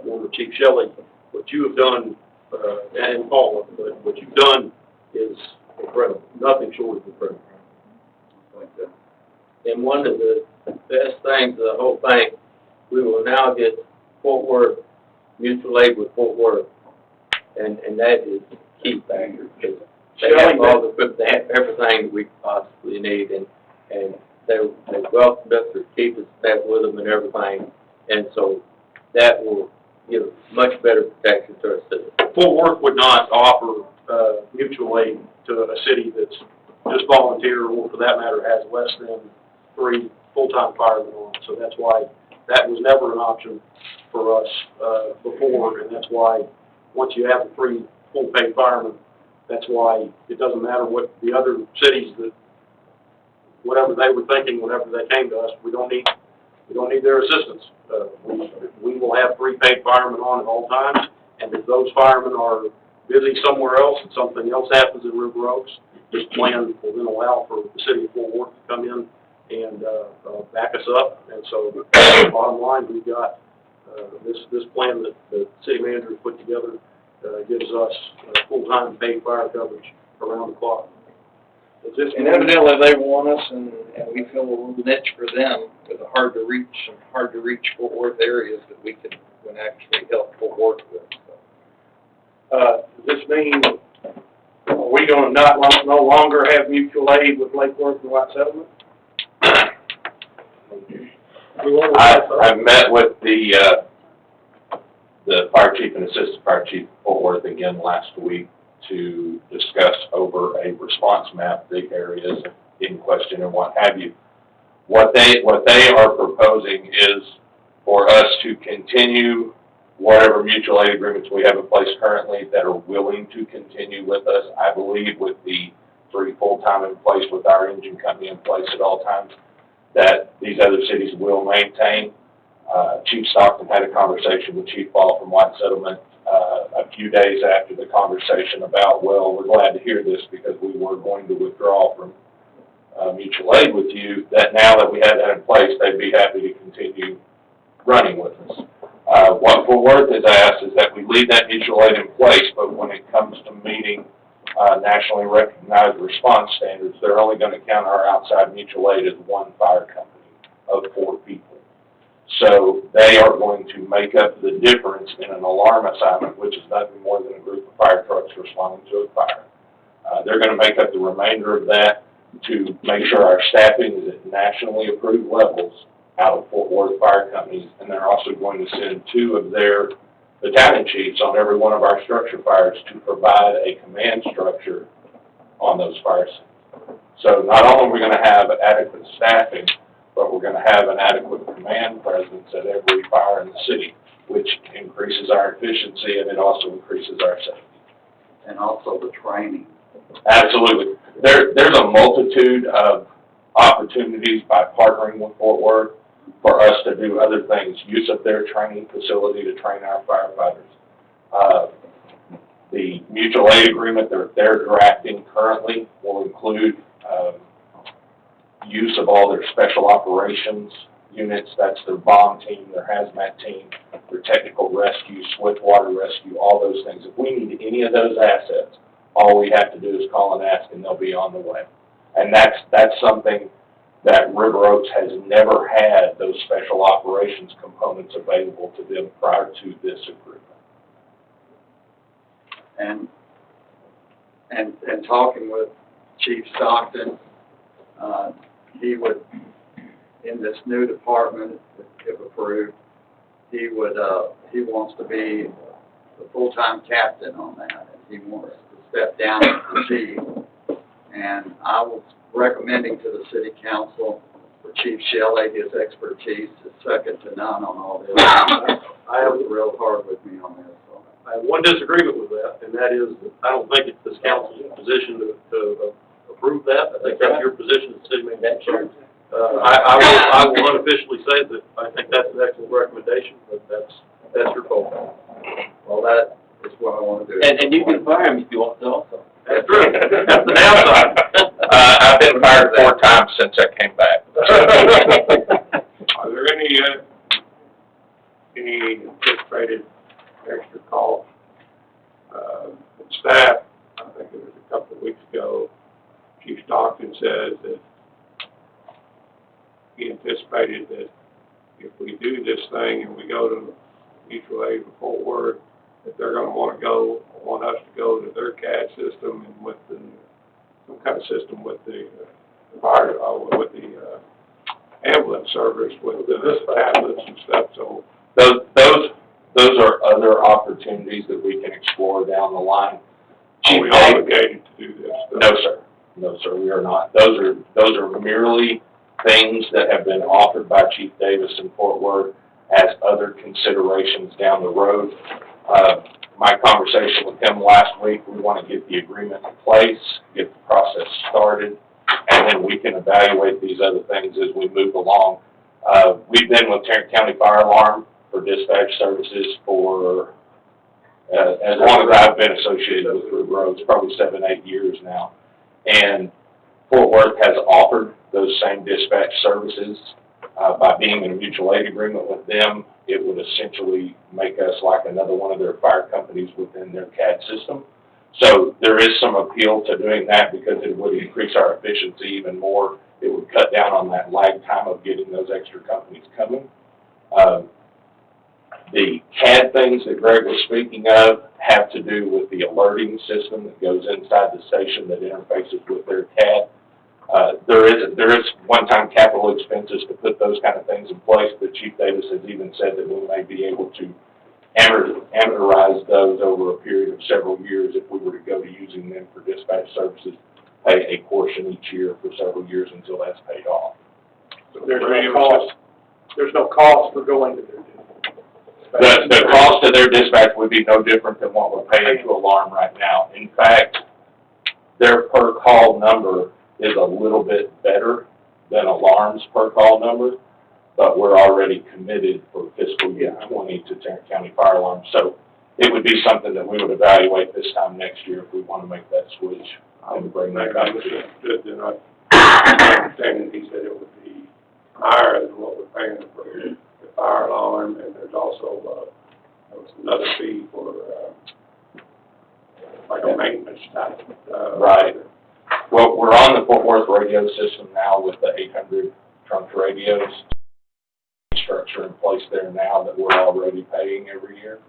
former Chief Shelley, what you have done, and Paula, but what you've done is incredible. Nothing short of incredible. And one of the best things of the whole thing, we will now get Fort Worth, mutual aid with Fort Worth, and that is the key factor, because they have all the equipment, they have everything we possibly need, and they welcomed us to keep us back with them and everything, and so that will give much better protection to our citizens. Fort Worth would not offer mutual aid to a city that's just volunteer, or for that matter, has less than 3 full-time firemen on. So that's why that was never an option for us before, and that's why once you have the 3 full-paid firemen, that's why it doesn't matter what the other cities that, whatever they were thinking, whenever they came to us, we don't need their assistance. We will have 3 paid firemen on at all times, and if those firemen are busy somewhere else and something else happens in River Oaks, this plan will then allow for the city of Fort Worth to come in and back us up. And so, bottom line, we've got this plan that the city manager has put together gives us full-time paid fire coverage around the clock. And evidently they want us, and we feel a little niche for them with the hard to reach Fort Worth areas that we can actually help Fort Worth with. Does this mean, are we going to no longer have mutual aid with Lake Worth and White Settlement? I've met with the fire chief and assistant fire chief of Fort Worth again last week to discuss over a response map, the areas in question and what have you. What they are proposing is for us to continue whatever mutual aid agreements we have in place currently that are willing to continue with us. I believe with the 3 full-time in place, with our engine company in place at all times, that these other cities will maintain. Chief Stockton had a conversation with Chief Ball from White Settlement a few days after the conversation about, well, we're glad to hear this because we were going to withdraw from mutual aid with you, that now that we have that in place, they'd be happy to continue running with us. What Fort Worth has asked is that we leave that mutual aid in place, but when it comes to meeting nationally recognized response standards, they're only going to count our outside mutual aid as 1 fire company of 4 people. So they are going to make up the difference in an alarm assignment, which is nothing more than a group of fire trucks responding to a fire. They're going to make up the remainder of that to make sure our staffing is at nationally approved levels out of Fort Worth fire companies, and they're also going to send 2 of their battalion chiefs on every one of our structure fires to provide a command structure on those fires. So not only are we gonna have adequate staffing, but we're gonna have an adequate command presence at every fire in the city, which increases our efficiency and it also increases our safety. And also the training. Absolutely. There's a multitude of opportunities by partnering with Fort Worth for us to do other things, use of their training facility to train our firefighters. The mutual aid agreement that they're drafting currently will include use of all their special operations units. That's their bomb team, their hazmat team, their technical rescue, swift water rescue, all those things. If we need any of those assets, all we have to do is call and ask, and they'll be on the way. And that's something that River Oaks has never had, those special operations components available to them prior to this agreement. And talking with Chief Stockton, he would, in this new department, if approved, he wants to be the full-time captain on that. He wants to step down as the chief. And I was recommending to the city council for Chief Shelley, his expertise is second to none on all this. I have real hard with me on this. So. I have one disagreement with that, and that is that I don't think it's this council's position to approve that. I think that's your position as city manager. I will unofficially say that I think that's an excellent recommendation, but that's your call. Well, that is what I want to do. And you can fire him if you want to also. That's true. That's the downside. I've been fired 4 times since I came back. Are there any anticipated extra costs? Staff, I think it was a couple of weeks ago, Chief Stockton says that he anticipated that if we do this thing and we go to mutual aid with Fort Worth, that they're gonna want us to go to their CAD system and with some kind of system with the fire, with the ambulance service, with the tablets and stuff, so. Those are other opportunities that we can explore down the line. Are we obligated to do this? No, sir. No, sir, we are not. Those are merely things that have been offered by Chief Davis in Fort Worth as other considerations down the road. My conversation with him last week, we want to get the agreement in place, get the process started, and then we can evaluate these other things as we move along. We've been with Tarrant County Fire Alarm for dispatch services for as long as I've been associated with River Roads, probably 7-8 years now. And Fort Worth has offered those same dispatch services. By being in a mutual aid agreement with them, it would essentially make us like another one of their fire companies within their CAD system. So there is some appeal to doing that because it would increase our efficiency even more. It would cut down on that lag time of getting those extra companies coming. The CAD things that Greg was speaking of have to do with the alerting system that goes inside the station that interfaces with their CAD. There is one-time capital expenses to put those kind of things in place, but Chief Davis has even said that we may be able to amortize those over a period of several years if we were to go to using them for dispatch services, pay a portion each year for several years until that's paid off. So there's no cost. There's no cost for going to their dispatch. The cost of their dispatch would be no different than what we're paying to Alarm right now. In fact, their per call number is a little bit better than Alarm's per call number, but we're already committed for fiscal year 20 to Tarrant County Fire Alarm. So it would be something that we would evaluate this time next year if we want to make that switch and bring that back to you. Then I understand he said it would be higher than what we're paying for the fire alarm, and there's also another fee for like a maintenance type. Right. Well, we're on the Fort Worth radio system now with the 800 trunk radios. Structure in place there now that we're already paying every year.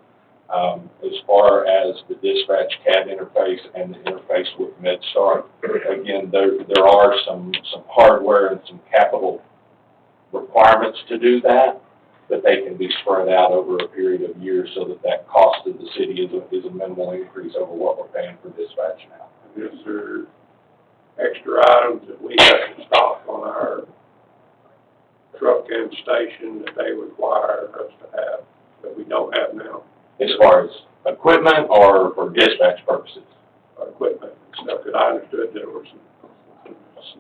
As far as the dispatch CAD interface and the interface with MedStar, again, there are some hardware and some capital requirements to do that but they can be spread out over a period of years so that that cost of the city is a minimal increase over what we're paying for dispatch now. Is there extra items that we have to stock on our truck and station that they require us to have that we don't have now? As far as equipment or for dispatch purposes? Our equipment and stuff, that I understood there were some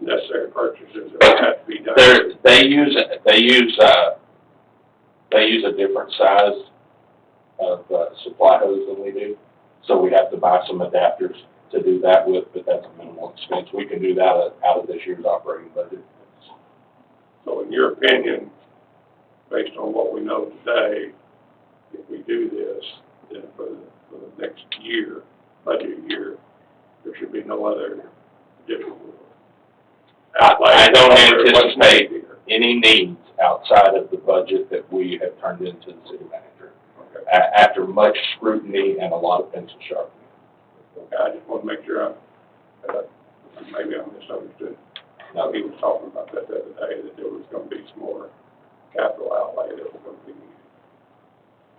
necessary purchases that had to be done. They use a different size of supply hose than we do, so we have to buy some adapters to do that with, but that's a minimal expense. We can do that out of this year's operating budget. So in your opinion, based on what we know today, if we do this, then for the next year, budget year, there should be no other additional outlay. I don't anticipate any needs outside of the budget that we have turned into the city manager. Okay. After much scrutiny and a lot of pencil sharpening. Okay, I just want to make sure maybe I misunderstood. No, He was talking about that the other day, that there was going to be some more capital outlay that was going to be needed.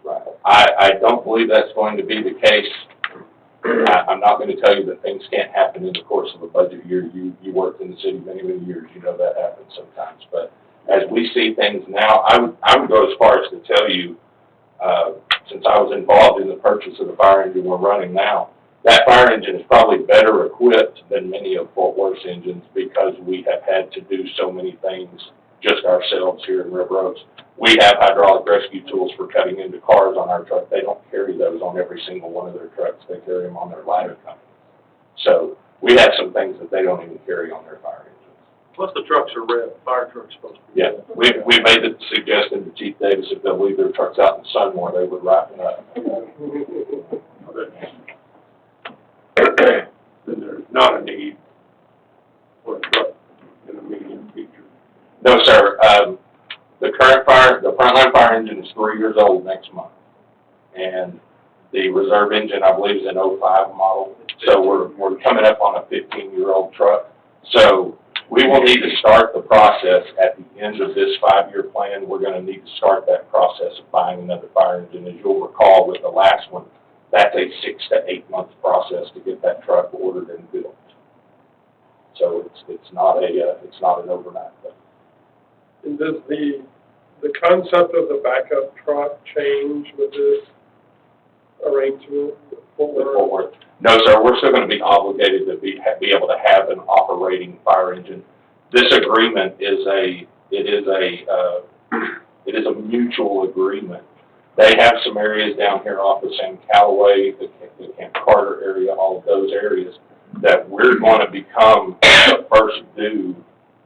right. I don't believe that's going to be the case. I'm not going to tell you that things can't happen in the course of a budget year. You worked in the city many, many years. You know that happens sometimes. But as we see things now, I would go as far as to tell you, since I was involved in the purchase of the fire engine we're running now, that fire engine is probably better equipped than many of Fort Worth's engines because we have had to do so many things just ourselves here in River Oaks. We have hydraulic rescue tools for cutting into cars on our truck. They don't carry those on every single one of their trucks. They carry them on their ladder company. So we have some things that they don't even carry on their fire engines. Plus the trucks are red, fire trucks supposed to be. Yeah, we made the suggestion to Chief Davis if they'll leave their trucks out in the sun more, they would ripen up. Then there's not a need for a truck in the medium future. No, sir. The frontline fire engine is 3 years old next month. And the reserve engine, I believe, is an '05 model. So we're coming up on a 15-year-old truck. So we will need to start the process at the end of this 5-year plan. We're going to need to start that process of buying another fire engine. As you'll recall with the last one, that's a 6 to 8 month process to get that truck ordered and built. So it's not an overnight thing. And does the concept of the backup truck change with this arrangement? With Fort Worth. No, sir, we're still going to be obligated to be able to have an operating fire engine. This agreement is a mutual agreement. They have some areas down here off of San Callaway, the Camp Carter area, all of those areas, that we're going to become the first due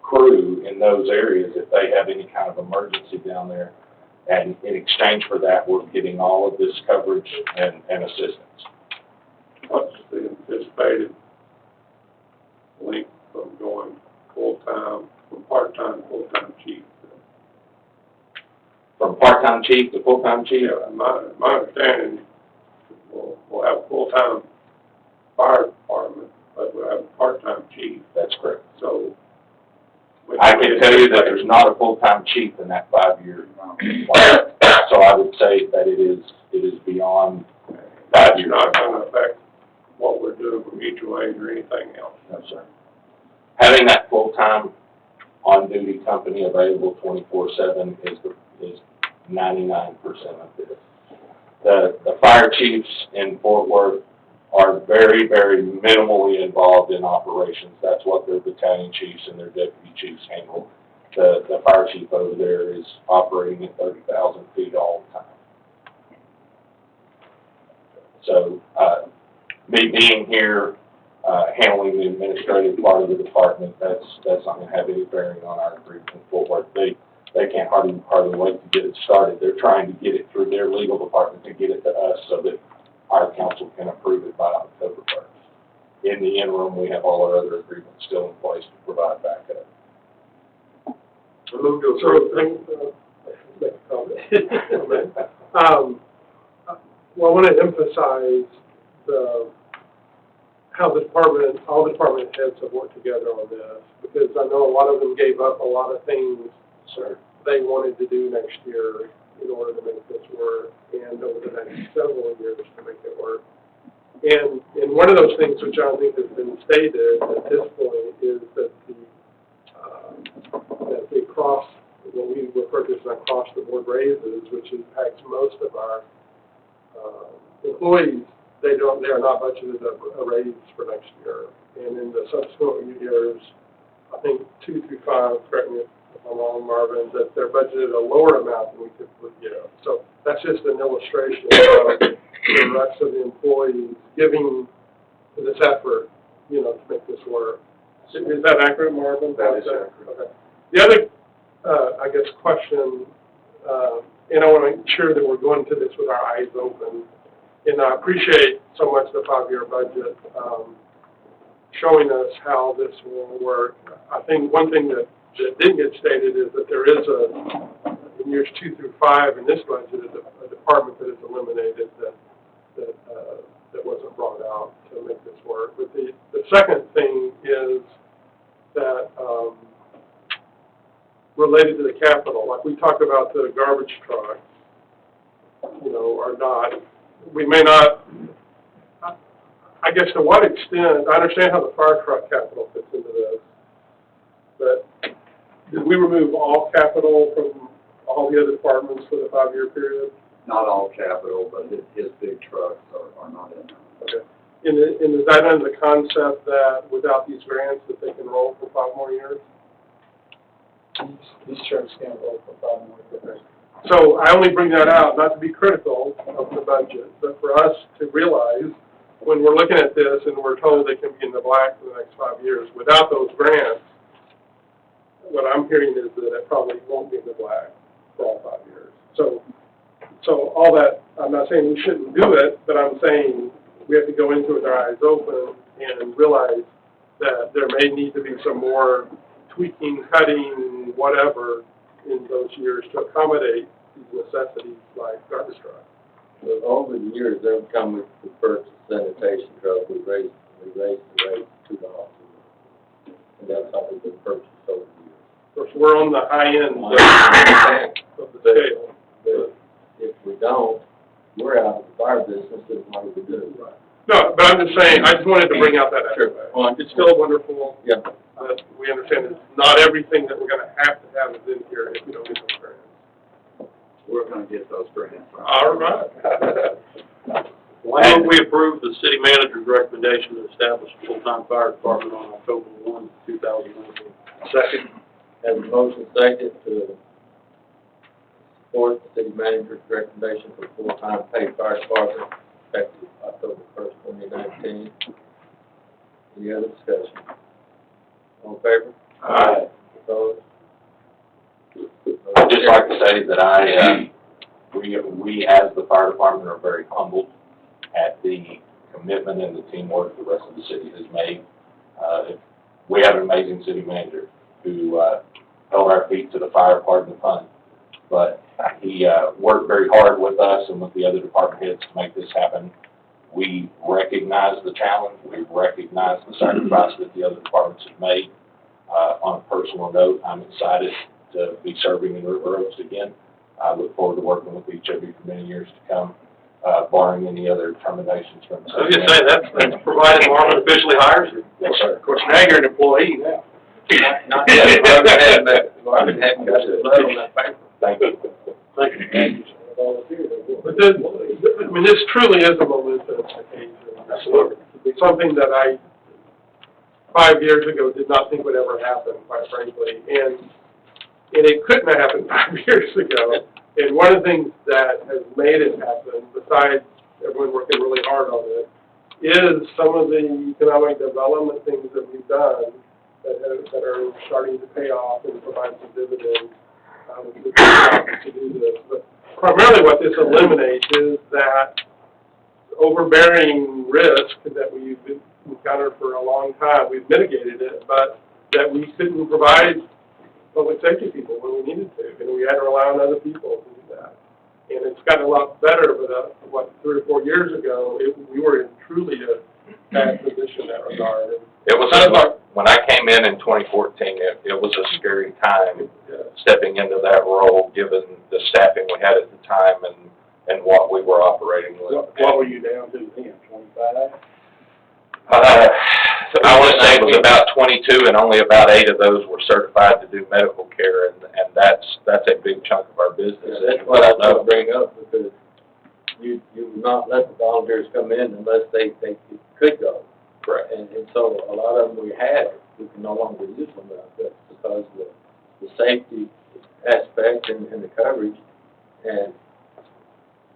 crew in those areas if they have any kind of emergency down there. And in exchange for that, we're getting all of this coverage and assistance. What's the anticipated length from going full-time, from part-time to full-time chief? From part-time chief to full-time chief? Yeah, my understanding, we'll have a full-time fire department, but we'll have a part-time chief. That's correct. So I can tell you that there's not a full-time chief in that 5-year plan. So I would say that it is beyond 5 years. It's not going to affect what we're doing for mutual aid or anything else. No, sir. Having that full-time on-duty company available 24/7 is 99% of this. The fire chiefs in Fort Worth are very, very minimally involved in operations. That's what their battalion chiefs and their deputy chiefs handle. The fire chief over there is operating at 30,000 feet all the time. So, me being here, handling the administrative part of the department, that's not going to have any bearing on our agreement with Fort Worth. They can't hardly wait to get it started. They're trying to get it through their legal department to get it to us so that our council can approve it by October 1st. In the interim, we have all our other agreements still in place to provide backup. Make a comment. Well, I want to emphasize how all the department heads have worked together on this, because I know a lot of them gave up a lot of things Sir. they wanted to do next year in order to make this work, and over the next several years to make it work. And one of those things which I don't think has been stated at this point is that the what we refer to as across the board raises, which impacts most of our employees, they are not budgeted a raise for next year. And in the subsequent years, I think 2 through 5, correct me if I'm wrong, Marvin, that they're budgeted a lower amount than we typically give. So that's just an illustration of the rest of the employees giving to this effort, to make this work. Is that accurate, Marvin? That is accurate. Okay. The other, I guess, question, and I want to make sure that we're going to this with our eyes open, and I appreciate so much the 5-year budget showing us how this will work. I think one thing that didn't get stated is that there is in years 2 through 5 in this budget, a department that is eliminated that wasn't brought out to make this work. But the second thing is that related to the capital, like we talked about the garbage truck, or not, we may not, I guess to what extent, I understand how the fire truck capital fits into this, but did we remove all capital from all the other departments for the 5-year period? Not all capital, but his big trucks are not in there. Okay. And is that under the concept that without these grants that they can roll for 5 more years? These trucks can't roll for 5 more years. So I only bring that out, not to be critical of the budget, but for us to realize when we're looking at this and we're told they can be in the black for the next 5 years, without those grants, what I'm hearing is that it probably won't be in the black for all 5 years. So all that, I'm not saying we shouldn't do it, but I'm saying we have to go into it with our eyes open and realize that there may need to be some more tweaking, cutting, whatever, in those years to accommodate these necessities like garbage trucks. So over the years, they've come with the purchase sanitation truck, we raised the rate $2. And that's how we've been purchased over the years. Of course, we're on the high end of the scale. But if we don't, we're out of the fire business, then what do we do? Right. No, but I'm just saying, I just wanted to bring out that Sure. aspect. It's still wonderful. Yeah. We understand it's not everything that we're gonna have is in here if we don't get those grants. We're gonna get those grants. All right. Why don't we approve the city manager's recommendation to establish a full-time fire department on October 1, 2019? Second. Have a motion second to support the city manager's recommendation for full-time paid fire department effective October 1st, 2019. Any other discussion? All in favor? Aye. Opposed? I'd just like to say that we as the fire department are very humbled at the commitment and the teamwork the rest of the city has made. We have an amazing city manager who held our feet to the fire department fund, but he worked very hard with us and with the other department heads to make this happen. We recognize the challenge. We recognize the sacrifice that the other departments have made. On a personal note, I'm excited to be serving in River Oaks again. I look forward to working with each of you for many years to come, barring any other terminations from the I was gonna say, that's provided Marvin officially hires you. Yes, sir. Of course, now you're an employee now. Not that Marvin hadn't got his blood on that paper. Thank you. Thank you. But this truly is a momentous occasion. Absolutely. Something that 5 years ago did not think would ever happen, quite frankly. And it couldn't have happened 5 years ago. And one of the things that has made it happen, besides everyone working really hard on it, is some of the economic development things that we've done that are starting to pay off and provide some dividends to do this. But primarily what this eliminates is that overbearing risk that we've encountered for a long time. We've mitigated it, but that we couldn't provide public safety people when we needed to, and we had to rely on other people to do that. And it's gotten a lot better, but 3 or 4 years ago, we were in truly bad position in that regard. And It was, when I came in 2014, it was a scary time stepping into that role, given the staffing we had at the time and what we were operating with. What were you down to then, 25? I want to say it was about 22, and only about 8 of those were certified to do medical care, and that's a big chunk of our business. Yeah, that's what I was gonna bring up, because you would not let the volunteers come in unless they could go. Correct. And so a lot of them we can no longer use them now, but because of the safety aspect and the coverage, and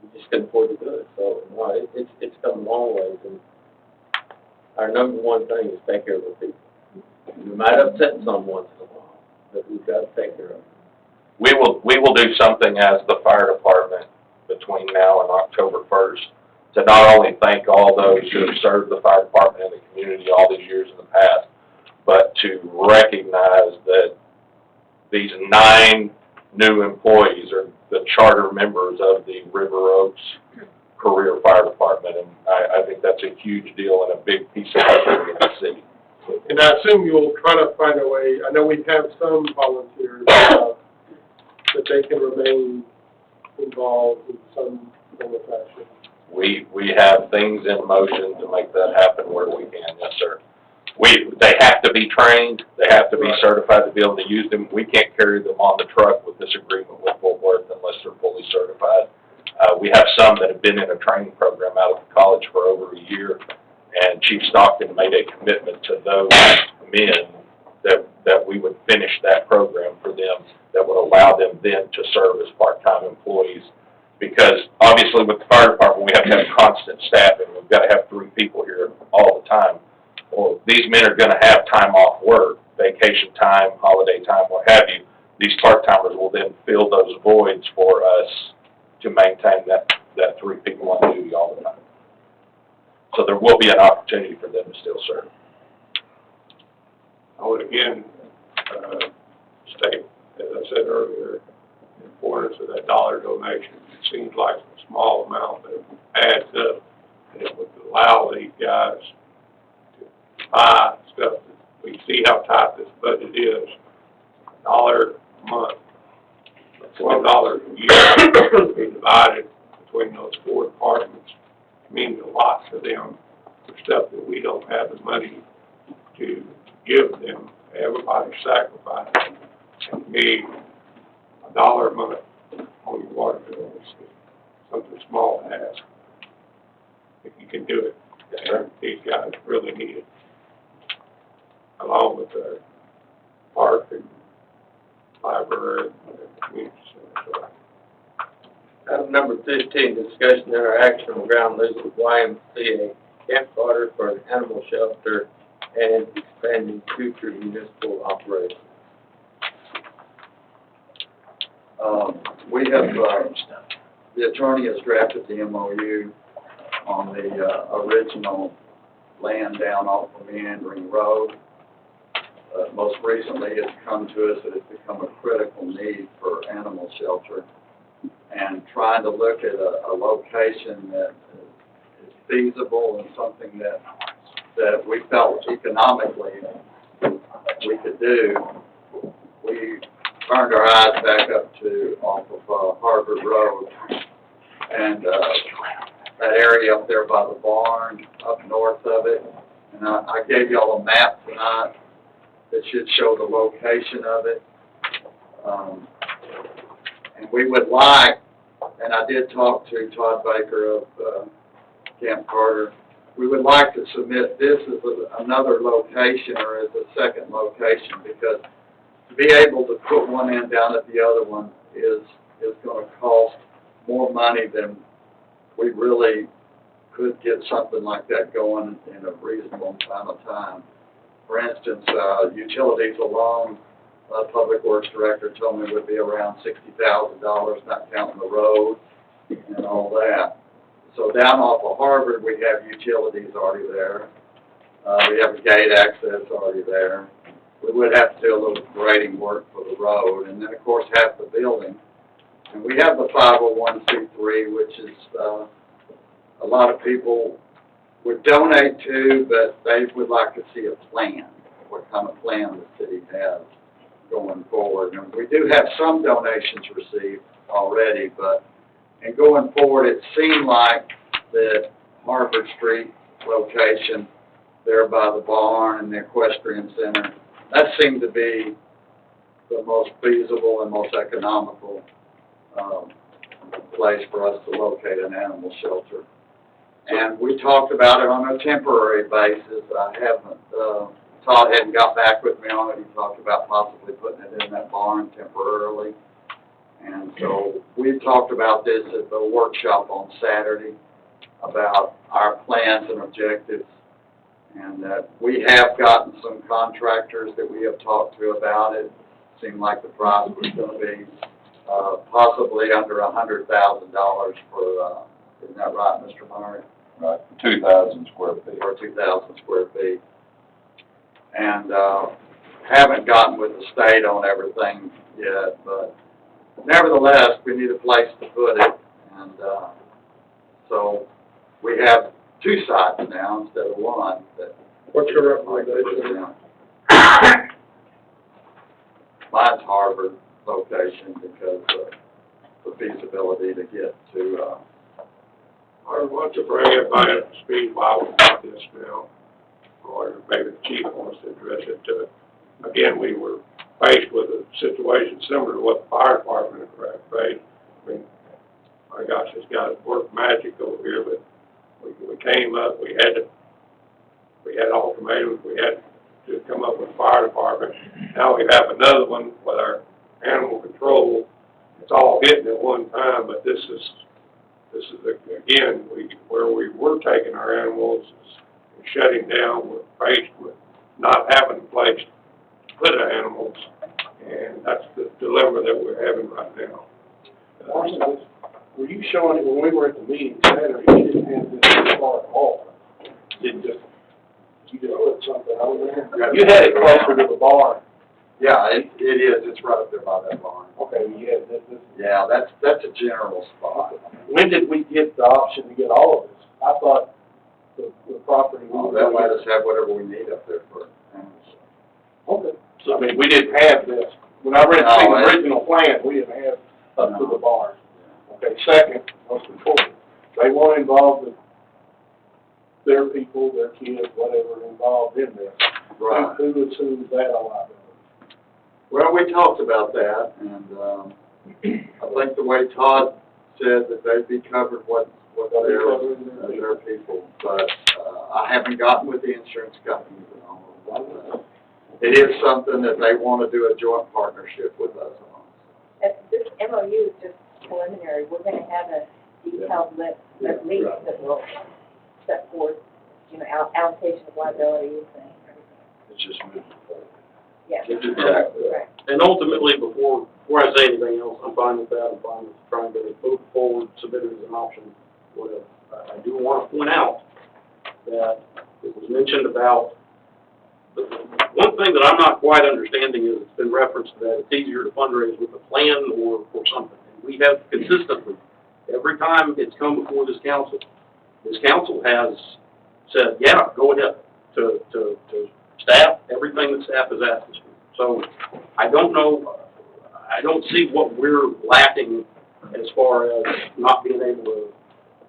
we just couldn't afford to do it. So, no, it's come a long ways, and our number one thing is take care of the people. We might upset some once in a while, but we've got to take care of them. We will do something as the fire department between now and October 1st to not only thank all those who have served the fire department and the community all these years in the past, but to recognize that these 9 new employees are the charter members of the River Oaks Career Fire Department, and I think that's a huge deal and a big piece of history in the city. And I assume you'll try to find a way, I know we have some volunteers, that they can remain involved in some form of fashion. We have things in motion to make that happen where we can, yes, sir. They have to be trained, they have to be certified to be able to use them. We can't carry them on the truck with this agreement with Fort Worth unless they're fully certified. We have some that have been in a training program out of college for over a year, and Chief Stockton made a commitment to those men that we would finish that program for them, that would allow them then to serve as part-time employees. Because obviously with the fire department, we have to have constant staffing. We've got to have 3 people here all the time. Well, these men are going to have time off work, vacation time, holiday time, what have you. These part-timers will then fill those voids for us to maintain that 3 people on duty all the time. So there will be an opportunity for them to still serve. I would again, state, as I said earlier, the importance of that dollar donation. It seems like a small amount that adds up, and it would allow these guys to buy stuff. We see how tight this budget is. $1 a month, $12 a year, be divided between those 4 departments, means a lot to them for stuff that we don't have the money to give them. Everybody's sacrificing. And to me, $1 a month on your water bill is something small to ask. If you can do it, Yes, sir. these guys really need it. Along with the park and library and the community center. Item number 15, discussion and action on ground lease with YMCA Camp Carter for an animal shelter and expanding future municipal operations. We have, the attorney has drafted the MOU on the original land down off of Meandering Road. Most recently, it's come to us that it's become a critical need for animal shelter, and trying to look at a location that is feasible and something that we felt economically we could do. We turned our eyes back up to off of Harvard Road, and that area up there by the barn, up north of it. And I gave y'all a map tonight that should show the location of it. And we would like, and I did talk to Todd Baker of Camp Carter, we would like to submit this as another location or as a second location, because to be able to put one end down at the other one is going to cost more money than we really could get something like that going in a reasonable amount of time. For instance, utilities alone, Public Works Director told me would be around $60,000, not counting the road and all that. So down off of Harvard, we have utilities already there. We have a gate access already there. We would have to do a little grading work for the road, and then of course half the building. And we have the 501c3, which is a lot of people would donate to, but they would like to see a plan, what kind of plan the city has going forward. And we do have some donations received already, but in going forward, it seemed like that Harvard Street location there by the barn and the equestrian center, that seemed to be the most feasible and most economical place for us to locate an animal shelter. And we talked about it on a temporary basis. I haven't, Todd hadn't got back with me on it. He talked about possibly putting it in that barn temporarily. And so we talked about this at the workshop on Saturday about our plans and objectives. And that we have gotten some contractors that we have talked to about it. Seemed like the price was going to be possibly under $100,000 for, isn't that right, Mr. Murray? Right, 2,000 square feet. For 2,000 square feet. And haven't gotten with the state on everything yet, but nevertheless, we need a place to put it. And so we have 2 sites now instead of 1. What's your recommendation? Mine's Harvard location because of the feasibility to get to, I want to bring everybody up to speed while we're about this now, or maybe the chief wants to address it to it. Again, we were faced with a situation similar to what the fire department faced. I mean, my gosh, it's got to work magic over here, but we came up, we had ultimatums, we had to come up with the fire department. Now we have another one with our animal control. It's all hitting at one time, but this is again, where we were taking our animals and shutting down, we're faced with not having a place to put our animals, and that's the dilemma that we're having right now. Were you showing it when we were at the meeting Saturday? You didn't have this as far at all. You just put something over there? You had it closer to the barn. yeah, it is, it's right up there by that barn. Okay, you had this. Yeah, that's a general spot. When did we get the option to get all of this? I thought the property. They'll let us have whatever we need up there for animals. Okay. So, I mean, we didn't have this. When I read the original plan, we didn't have up to the barn. Okay, second, most important, they want to involve their people, their kids, whatever, involved in this. Right. Who assumes that liability? Well, we talked about that, and I think the way Todd said that they'd be covered what their people, but I haven't gotten with the insurance companies and all of that. It is something that they want to do a joint partnership with us on. This MOU is just preliminary. We're going to have a detailed list of leads that will set forth, allocation of liabilities and everything. It's just moving forward. Yeah. Exactly. Right. And ultimately, before I say anything else, I'm fine with that. I'm fine with trying to move forward, submit it as an option, whatever. I do want to point out that it was mentioned about, one thing that I'm not quite understanding is it's been referenced that it's easier to fundraise with a plan or something. And we have consistently, every time it's come before this council has said, yeah, go ahead to staff, everything that staff has asked us for. So I don't see what we're lacking as far as not being able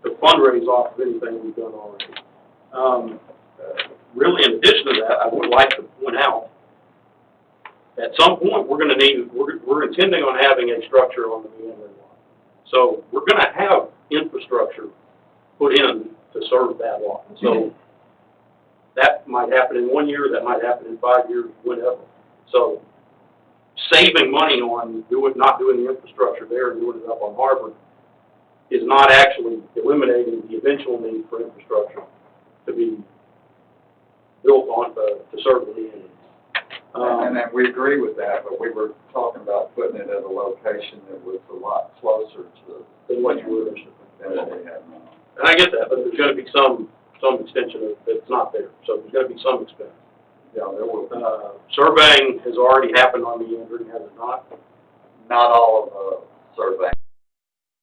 to fundraise off of anything we've done already. Really, in addition to that, I would like to point out, at some point, we're intending on having a structure on the meandering lot. So we're going to have infrastructure put in to serve that lot. So that might happen in 1 year, that might happen in 5 years, whatever. So saving money on not doing the infrastructure there and doing it up on Harvard is not actually eliminating the eventual need for infrastructure to be built on to serve the need. And then we agree with that, but we were talking about putting it at a location that was a lot closer to Than what you were interested than they have now. And I get that, but there's going to be some extension that's not there. So there's going to be some expense. Yeah, there will be. Surveying has already happened on the meandering, has it not? Not all of the surveying.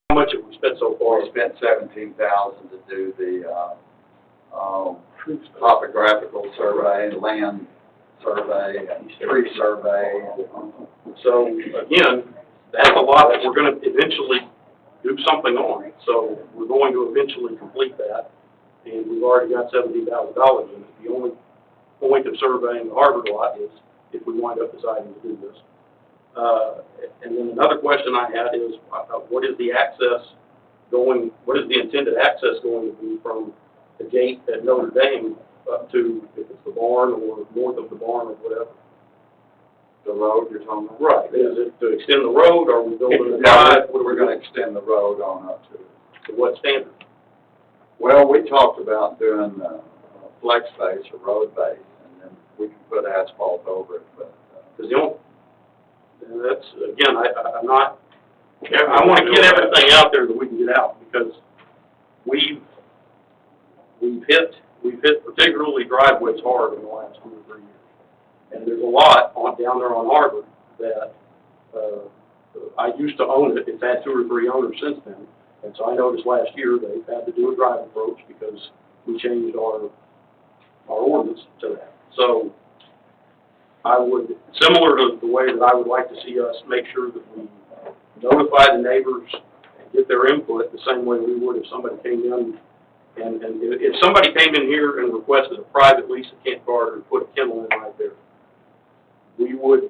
How much have we spent so far? We spent $17,000 to do the topographical survey, land survey, and tree survey. So, again, that's a lot that we're gonna eventually do something on. So we're going to eventually complete that, and we've already got $70,000 in it. The only point of surveying the Harvard lot is if we wind up deciding to do this. And then another question I had is, what is the intended access going to be from the gate at Notre Dame up to, if it's the barn or north of the barn or whatever? The road you're talking about? Right, is it to extend the road, or are we building a Yeah, drive? we're gonna extend the road on up to, To what standard? well, we talked about doing, flex base or road base, and then we can put asphalt over it, but, Because the only, and that's, again, I'm not, I want to get everything out there that we can get out, because we've hit particularly driveways hard in the last 2 or 3 years. And there's a lot down there on Harvard that, I used to own it. It's had 2 or 3 owners since then. And so I noticed last year they've had to do a drive approach because we changed our ordinance to that. So I would, similar to the way that I would like to see us make sure that we notify the neighbors and get their input the same way we would if somebody came in. And if somebody came in here and requested a private lease of Kent Carter and put a kennel in right there, we would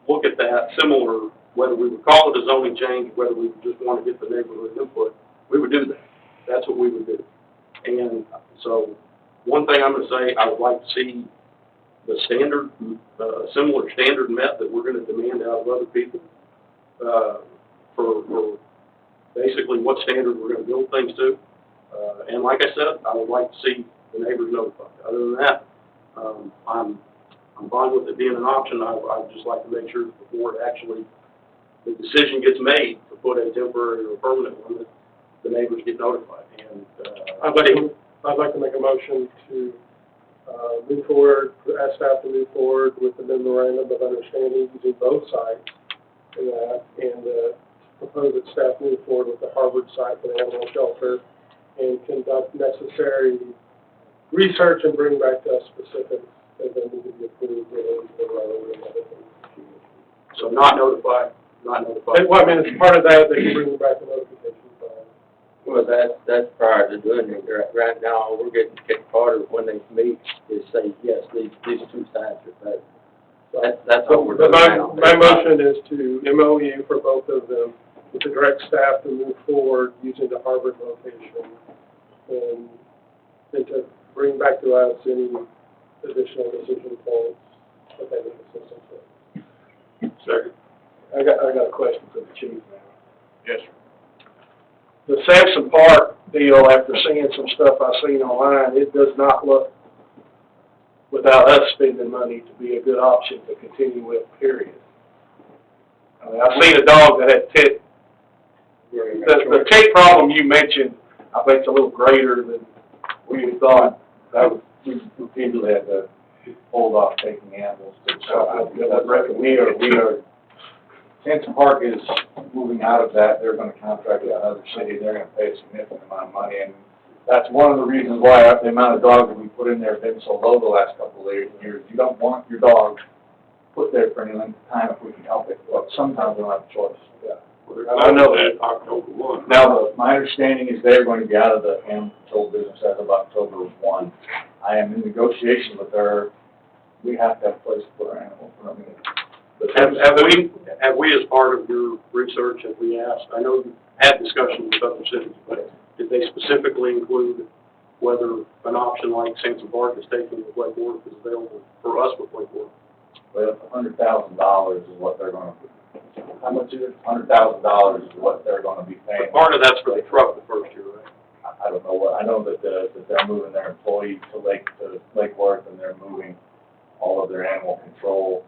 look at that similar, whether we would call it a zoning change, whether we would just want to get the neighborhood input, we would do that. That's what we would do. And so, one thing I'm going to say, I would like to see the standard, similar standard met that we're going to demand out of other people, for basically what standard we're going to build things to. And like I said, I would like to see the neighbors notified. Other than that, I'm fine with it being an option. I'd just like to make sure that before it actually, the decision gets made to put a temporary or permanent one, that the neighbors get notified. And, I'd like to make a motion to, move forward, ask staff to move forward with the memorandum of understanding using both sites for that, and, propose that staff move forward with the Harvard site for the animal shelter and conduct necessary research and bring back to us specifics as they need to be approved related to the road and other things. so not notified. Well, I mean, as part of that, they can bring back the notification. Well, that's prior to doing it. Right now, we're getting Kent Carter when they meet, is say, yes, these 2 sides are better. That's what we're doing now. My motion is to MOU for both of them, with the direct staff to move forward using the Harvard location, and to bring back to us any additional decision points that they need assistance with. Second. I got a question for the chief now. Yes, sir. The Sampson Park deal, after seeing some stuff I've seen online, it does not look, without us spending money, to be a good option to continue with, period. I mean, I've seen a dog that had tick. The tick problem you mentioned, I think, is a little greater than we thought. We repeatedly had to hold off taking animals to the So we are, Sampson Park is moving out of that. They're gonna contract with another city. They're gonna pay a significant amount of money, and that's one of the reasons why the amount of dogs that we put in there have been so low the last couple of years. You don't want your dog put there for any length of time if we can help it, but sometimes we don't have a choice. Yeah. I know that October 1. Now, my understanding is they're going to be out of the animal control business as of October 1. I am in negotiation with her. We have to have a place to put our animals. Have we, as part of your research, have we asked, I know you had discussions with other cities, but did they specifically include whether an option like Sampson Park is taking with Lake Worth is available for us with Lake Worth? Well, $100,000 is what they're going to, How much is it? $100,000 is what they're going to be paying. But part of that's for the truck the first year, right? I don't know what, I know that they're moving their employees to Lake Worth, and they're moving all of their animal control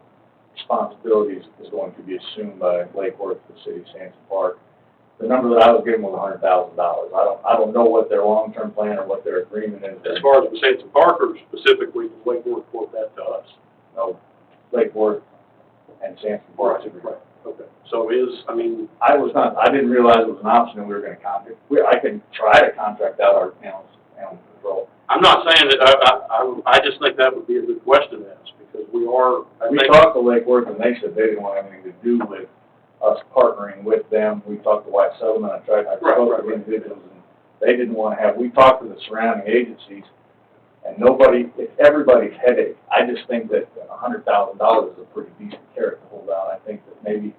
responsibilities is going to be assumed by Lake Worth, the city of Sampson Park. The number that I was given was $100,000. I don't know what their long-term plan or what their agreement is. As far as the Sampson Park, or specifically, does Lake Worth quote that to us? No, Lake Worth and Sampson Park. Right, okay. So I didn't realize it was an option that we were gonna contract. I can try to contract out our animal control. I'm not saying that, I just think that would be a good question to ask, because we are, I We think. talked to Lake Worth, and they said they didn't want anything to do with us partnering with them. We talked to White Settlement, I spoke to individuals, and they didn't want to have, we talked to the surrounding agencies, and nobody, it's everybody's headache. I just think that $100,000 is a pretty decent carrot to hold out. I think that maybe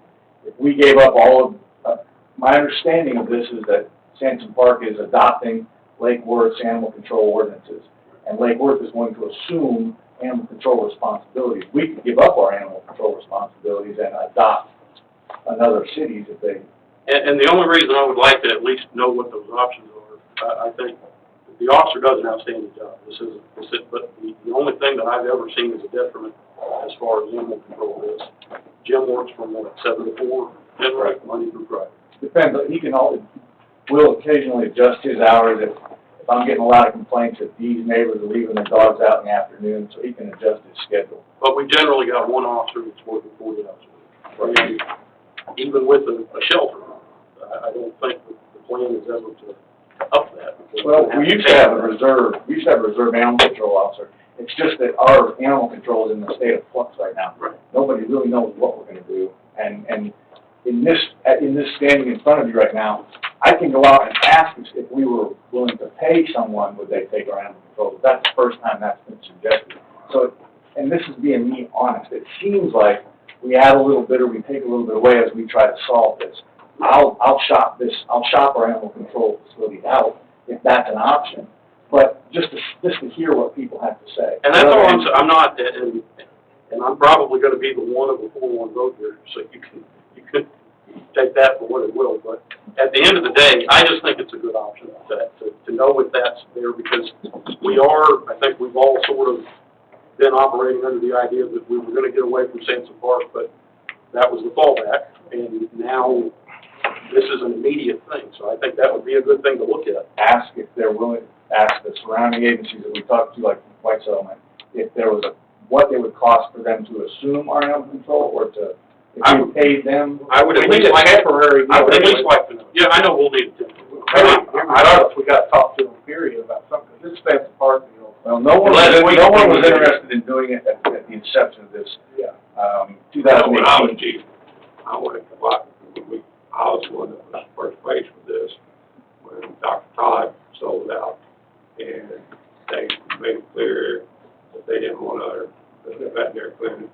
if we gave up all of, my understanding of this is that Sansom Park is adopting Lake Worth's animal control ordinances, and Lake Worth is going to assume animal control responsibilities. We could give up our animal control responsibilities and adopt another cities if they. And the only reason I would like to at least know what those options are, I think the officer does an outstanding job. But the only thing that I've ever seen as a detriment as far as animal control is, Jim works from 7 to 4, generally, Monday through Friday. Depends, he can always, will occasionally adjust his hours if I'm getting a lot of complaints that these neighbors are leaving their dogs out in the afternoon, so he can adjust his schedule. But we generally got one officer that's working 40 hours a week. And even with a shelter, I don't think the plan is ever to up that. Well, we used to have a reserve animal control officer. It's just that our animal control is in the state of flux right now. Right. Nobody really knows what we're gonna do. And in this standing in front of you right now, I can go out and ask if we were willing to pay someone, would they take our animal control? That's the first time that's been suggested. So, and this is being me honest, it seems like we add a little bit or we take a little bit away as we try to solve this. I'll shop our animal control facility out if that's an option, but just to hear what people have to say. And that's all I'm not, and I'm probably gonna be the one of a 4-1 vote here, so you can take that for what it will, but at the end of the day, I just think it's a good option to know if that's there, because I think we've all sort of been operating under the idea that we were gonna get away from Sansom Park, but that was the fallback, and now this is an immediate thing, so I think that would be a good thing to look at. Ask if they're willing, ask the surrounding agencies that we talked to, like White Settlement, if there was what it would cost for them to assume our animal control, or if we paid them. I would at least like temporary. I would at least like to know. Yeah, I know we'll need it. I don't know if we gotta talk to them, period, about something, this is Sansom Park, you know. Well, no one was interested in doing it at the inception of this, 2018. When I was chief, I was the one that was first place with this, when Dr. Todd sold out, and they made it clear that they didn't want the veterinary clinic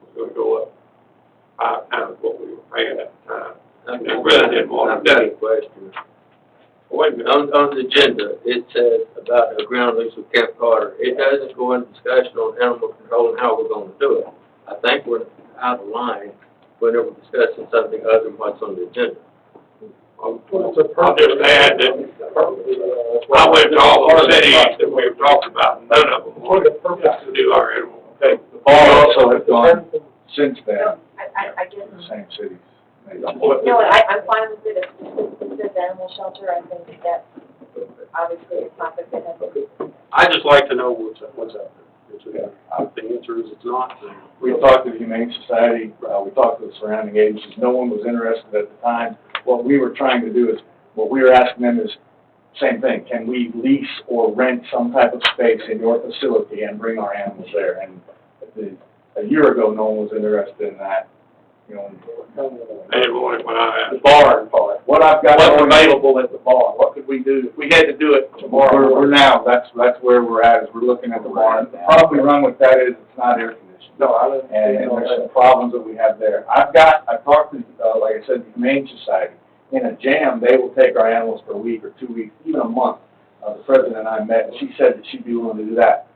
was gonna go up 5 times what we were paying at the time. And they really didn't want to do it. Question. Wait a minute, on the agenda, it says about a ground lease with Camp Carter. It doesn't go into discussion on animal control and how we're gonna do it. I think we're out of line whenever we're discussing something other than what's on the agenda. I'll just add that I went to all those cities that we've talked about, none of them wanted to do our animal. We also have gone since then, I guess. to the same cities. No, I'm fine with it, if it says animal shelter, I think that's obviously a topic that has to be. I just like to know what's out there. If the answer is it's not, then. We talked to the Humane Society, we talked to the surrounding agencies, no one was interested at the time. What we were trying to do is, what we were asking them is, same thing, can we lease or rent some type of space in your facility and bring our animals there? And a year ago, no one was interested in that, you know. They didn't want it when I The asked. barn part, What I've got what's going, available at the barn, what could we do, if we had to do it tomorrow? we're now, that's where we're at, is we're looking at the barn. The problem we run with that is it's not air conditioned. No, I don't. And there's some problems that we have there. I've talked to, like I said, the Humane Society. In a jam, they will take our animals for a week or 2 weeks, even a month. The president and I met, and she said that she'd be willing to do that.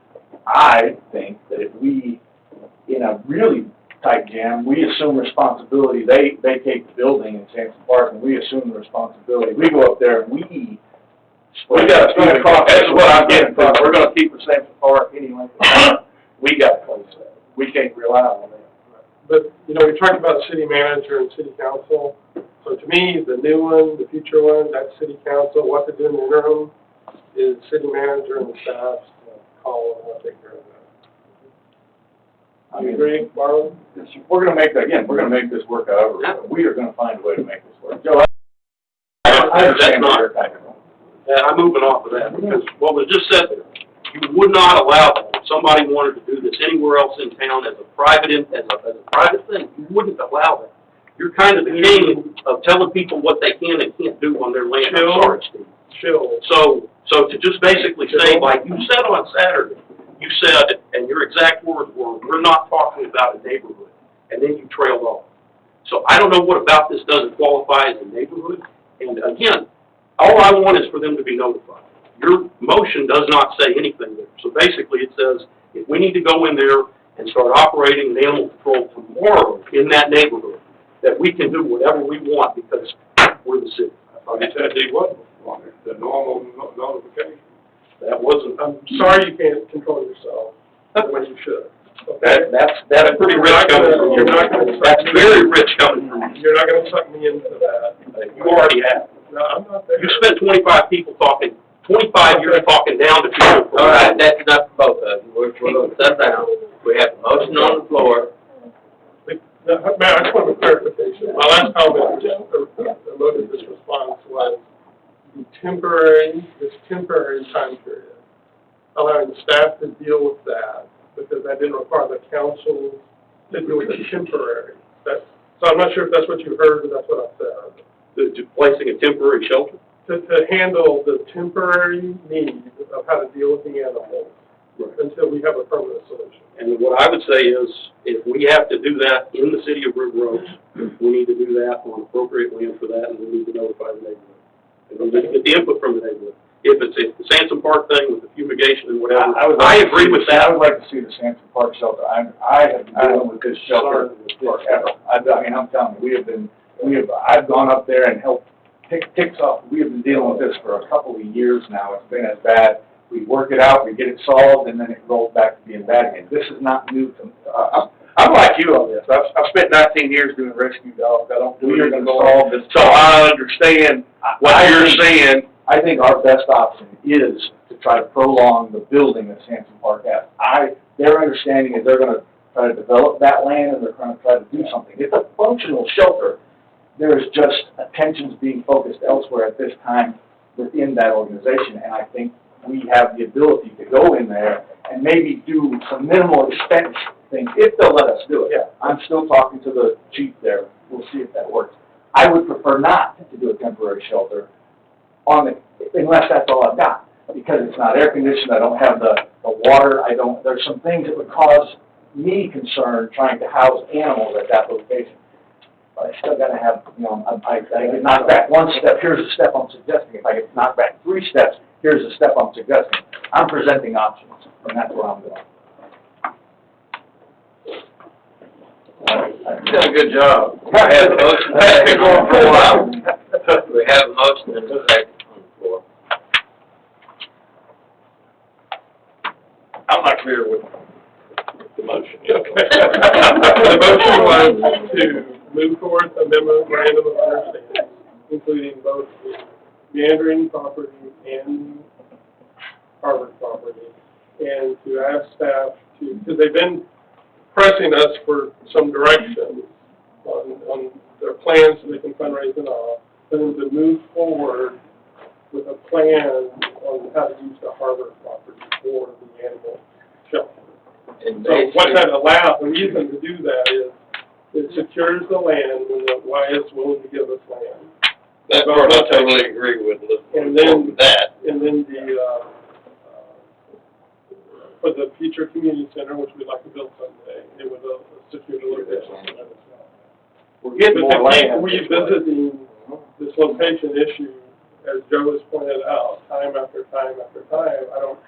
I think that if we, in a really tight jam, we assume responsibility. They vacate the building in Sansom Park, and we assume the responsibility. We go up there and we gotta split across, that's what I'm getting from, we're gonna keep the Sansom Park anyway. We gotta close that, we can't rely on that. But, you know, we talked about city manager and city council. So to me, the new one, the future one, that's city council. What to do in the interim is city manager and the staff's call on what they care about. You agree, Marlon? We're gonna make that, again, we're gonna make this work however. We are gonna find a way to make this work. Joe, I understand where you're coming from. I'm moving off of that, because what was just said there, you would not allow that. If somebody wanted to do this anywhere else in town as a private thing, you wouldn't allow that. You're kind of the king of telling people what they can and can't do on their land. I'm sorry, Steve. Chill. So to just basically say, like you said on Saturday, you said, and your exact words were, we're not talking about a neighborhood, and then you trailed off. So I don't know what about this doesn't qualify as a neighborhood, and again, all I want is for them to be notified. Your motion does not say anything there. So basically it says, if we need to go in there and start operating an animal control tomorrow in that neighborhood, that we can do whatever we want because we're the city. I said they wasn't on it, the normal notification. That wasn't, I'm sorry you can't control yourself the way you should. Okay? that's pretty rich coming from you. You're not gonna- That's very rich coming from you. You're not gonna suck me into that. You already have. No, I'm not there. You spent 25 people talking, 25 years talking down to people. All right, that's enough for both of you. We're gonna sit down. We have a motion on the floor. Mayor, I just want a clarification. My last comment, the motive of this response was the this temporary time period, allowing the staff to deal with that, because that didn't require the council to do it temporary. So I'm not sure if that's what you heard, but that's what I said. Placing a temporary shelter? To handle the temporary need of how to deal with the animals until we have a permanent solution. And what I would say is, if we have to do that in the city of River Oaks, we need to do that on appropriate land for that, and we need to notify the neighborhood. And we need to get the input from the neighborhood. If it's the Sansom Park thing with the fumigation and whatever, I agree with that. I would like to see the Sansom Park shelter. I have been dealing with this shelter forever. I mean, I'm telling you, I've gone up there and helped pick ticks off. We have been dealing with this for a couple of years now. It's been as bad. We work it out, we get it solved, and then it rolls back to being bad again. This is not new to me. I'm like you on this. I've spent 19 years doing rescue dogs. I don't do We are anything gonna going solve this. So I understand what you're saying. I think our best option is to try to prolong the building that Sansom Park has. Their understanding is they're gonna try to develop that land, and they're gonna try to do something. It's a functional shelter. There is just attentions being focused elsewhere at this time within that organization, and I think we have the ability to go in there and maybe do some minimal expense things, if they'll let us do it. Yeah. I'm still talking to the chief there. We'll see if that works. I would prefer not to do a temporary shelter unless that's all I've got, because it's not air conditioned, I don't have the water, there's some things that would cause me concern trying to house animals at that location. But I still gotta have, I get knocked back one step, here's a step I'm suggesting. If I get knocked back 3 steps, here's a step I'm suggesting. I'm presenting options, and that's where I'm going. You did a good job. We have a motion, that's been going for a while. We have a motion and a second on the floor. I'm not clear with the motion. The motion was to move forward a memorandum of understanding, including both the meandering property and Harvard property, and to ask staff to, because they've been pressing us for some direction on their plans so they can fundraise and all, for them to move forward with a plan on how to use the Harvard property for the animal shelter. And So what that allows, the reason to do that is it secures the land when the YS is willing to give us land. That part I totally agree with, And let's then- with that. And then for the future community center, which we'd like to build someday, it would secure the location. We're getting But more to keep land. revisiting this location issue, as Joe has pointed out, time after time after time, I don't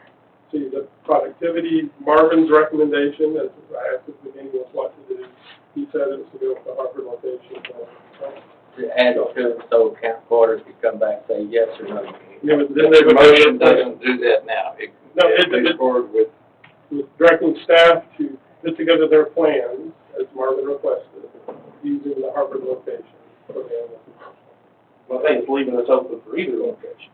see the productivity. Marvin's recommendation, as I asked at the beginning, was what to do. He said it was to go with the Harvard location. To add to it, so count quarters could come back and say yes or no. Yeah, but then they The would motion doesn't do that now. It No, it- moves forward with, directing staff to put together their plans, as Marvin requested, using the Harvard location for the animal control. Well, I think it's leaving us open for either location.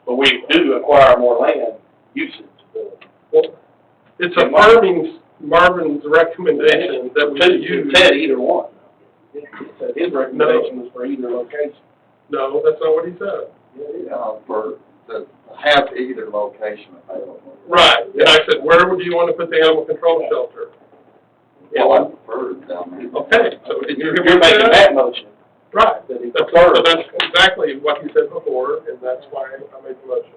But we do acquire more land usage. Well, it's affirming Marvin's recommendation that we use. It said either one. It said his recommendation was for either location. No, that's not what he said. to have either location available. Right, and I said, where would you want to put the animal control shelter? Well, I prefer it down there. Okay, so did you hear You're what I making said? that motion. Right, That he that's, prefers. so that's exactly what he said before, and that's why I made the motion.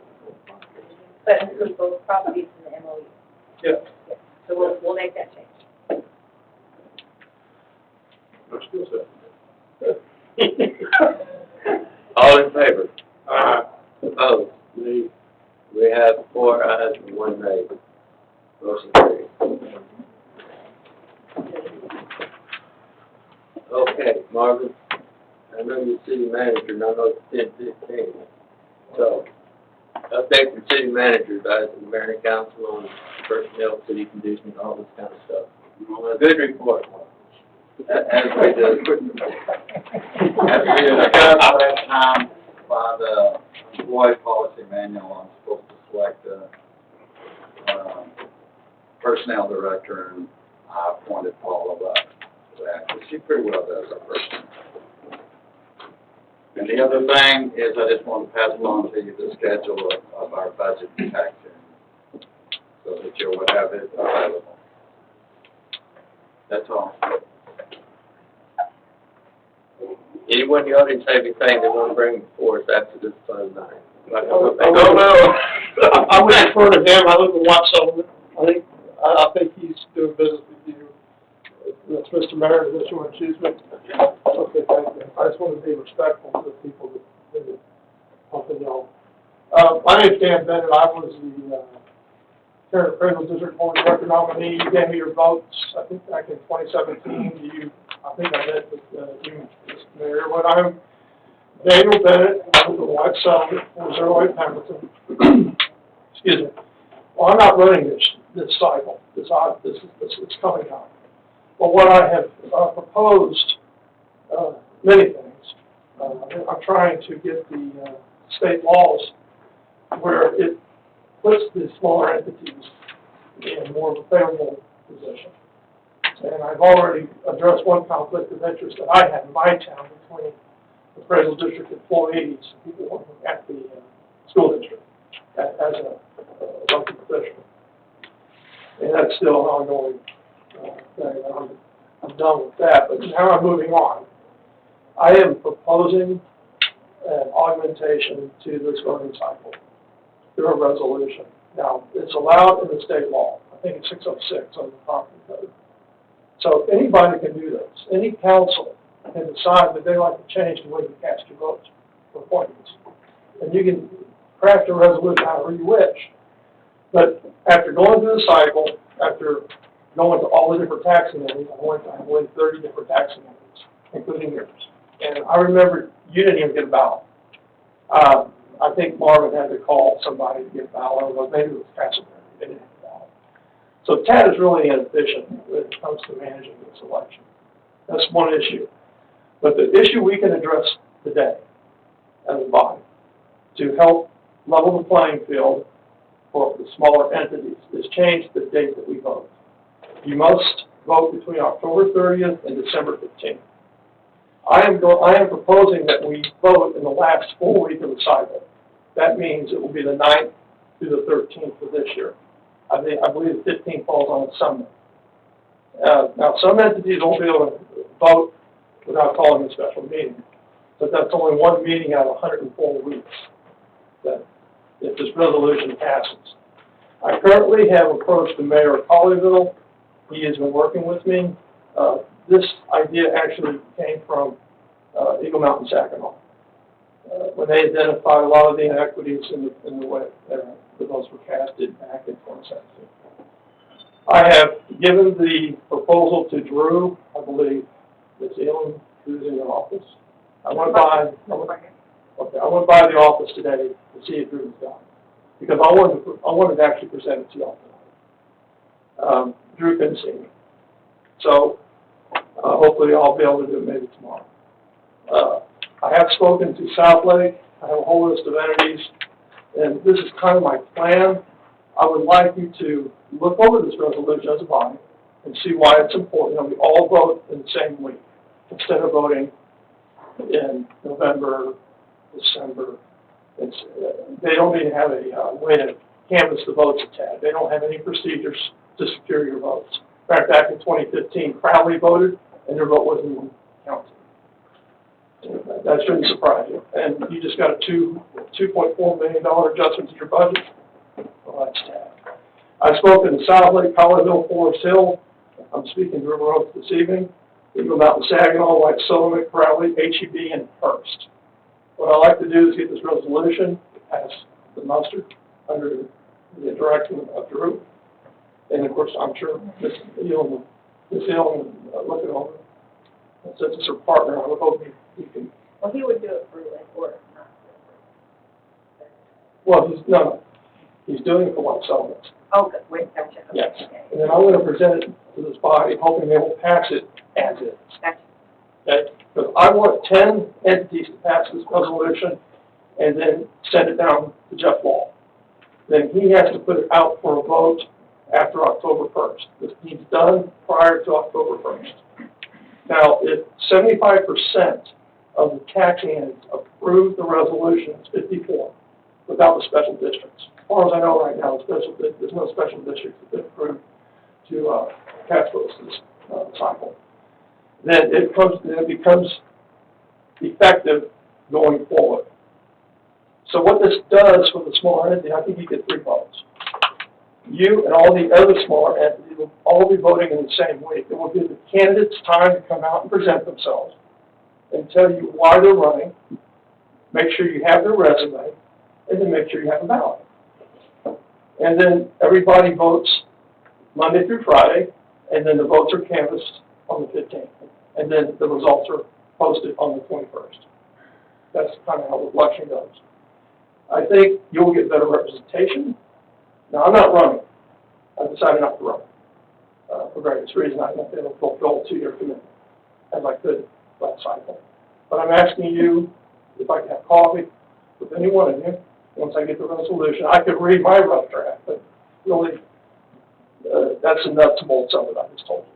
But include both properties in the MOU. Yes. Yes. So we'll make that change. Which feels good. All in favor? Oh, Opposed? We have 4 ayes and 1 nay. Motion carried. Okay, Marvin, I know you're city manager, and I know it's 10:15. So, update from city manager, guys, and mayor and council on personnel, city conditions, all this kind of stuff. A good report. As we discussed last time, by the employee policy manual, I'm supposed to select a personnel director, and I appointed Paula up to that, because she pretty well does her person. And the other thing is, I just want to pass along to you the schedule of our budget and tax hearing, so that you will have it available. That's all. Anyone in the audience have anything they want to bring before us after this fun night? no. I would refer to him, I live in Watson, I think he's doing business with you. That's Mr. Mayor, is that you want to choose me? Okay, thank you. I just want to be respectful to the people that helping y'all. My name's Dan Bennett, I was the Tarrant Appraisal District Board Director nominee. You gave me your votes, I think back in 2017. I think I met with you, Mr. Mayor. When I'm Daniel Bennett, I'm the White Settlement, 408 Hamilton. Excuse me. Well, I'm not running this cycle. It's coming out. But what I have proposed, many things. I'm trying to get the state laws where it puts the smaller entities in more of a favorable position. And I've already addressed one conflict of interest that I have in my town between the appraisal district employees and people working at the school district as a elected official. And that's still an ongoing thing. I'm done with that, but now I'm moving on. I am proposing an augmentation to this voting cycle through a resolution. Now, it's allowed in the state law. I think it's 606 on the property code. So anybody can do this. Any council can decide that they like to change the way you cast your votes for appointments. And you can craft a resolution however you wish. But after going through the cycle, after going to all the different taxing areas, I went 30 different taxing areas, including yours. And I remember you didn't even get a ballot. I think Marvin had to call somebody to get a ballot, or maybe it was Castleberry, they didn't have a ballot. So TAD is really inefficient when it comes to managing this election. That's one issue. But the issue we can address today as a body to help level the playing field for the smaller entities is change the date that we vote. You must vote between October 30th and December 15th. I am proposing that we vote in the last full week of the cycle. That means it will be the 9th through the 13th for this year. I believe the 15th falls on a Sunday. Now, some entities won't be able to vote without calling a special meeting, but that's only one meeting out of 104 weeks that if this resolution passes. I currently have approached the mayor of Colleyville. He has been working with me. This idea actually came from Eagle Mountain Saginaw. When they identified a lot of the inequities in the way the votes were casted back in 2017. I have given the proposal to Drew, I believe, Ms. Elam, who's in the office. I went by the office today to see if Drew was done, because I wanted to actually present it to y'all tonight. Drew couldn't see me. So, hopefully I'll be able to do it maybe tomorrow. I have spoken to South Lake. I have a whole list of entities, and this is kind of my plan. I would like you to look over this resolution as a body and see why it's important that we all vote in the same week instead of voting in November, December, It's, they don't even have a way to canvass the votes it's had. They don't have any procedures to secure your votes. In fact, back in 2015, Crowley voted, and their vote wasn't even counted. That shouldn't surprise you. And you just got a $2.4 million adjustment to your budget. Well, that's sad. I've spoken to South Lake, Colorado, Forest Hill. I'm speaking to River Oaks this evening. Eagle Mountain, Saginaw, White Sullivan, Crowley, HEB, and Hearst. What I'd like to do is get this resolution passed the muster under the direction of Drew. And of course, I'm sure Ms. Hill will look it over. Since it's her partner, I would hope he can. Well, he would do it for Lake Forest, not Well, he's doing it for White Sullivan. oh, good, wait, gotcha. Okay, Yes. okay. And then I'm going to present it to this body, hoping they will pass it as is. Gotcha. Okay? Because I want 10 entities to pass this resolution and then send it down to Jeff Wall. Then he has to put it out for a vote after October 1st. This needs done prior to October 1st. Now, if 75% of the taxing entities approve the resolution, it's 54, without the special districts. As far as I know right now, there's no special districts that have been approved to pass this cycle. Then it becomes effective going forward. So what this does for the smaller entity, I think you get 3 votes. You and all the other smaller entities will all be voting in the same week. It will give the candidates time to come out and present themselves and tell you why they're running, make sure you have their resume, and then make sure you have a ballot. And then everybody votes Monday through Friday, and then the votes are canvassed on the 15th. And then the results are posted on the 21st. That's kind of how the election goes. I think you'll get better representation. Now, I'm not running. I decided not to run for various reasons. I'm not able to fulfill a 2-year commitment as I could last cycle. But I'm asking you if I can have coffee with any one of you once I get the resolution. I could read my rough draft, but really, that's the nuts and bolts of it, I just told you.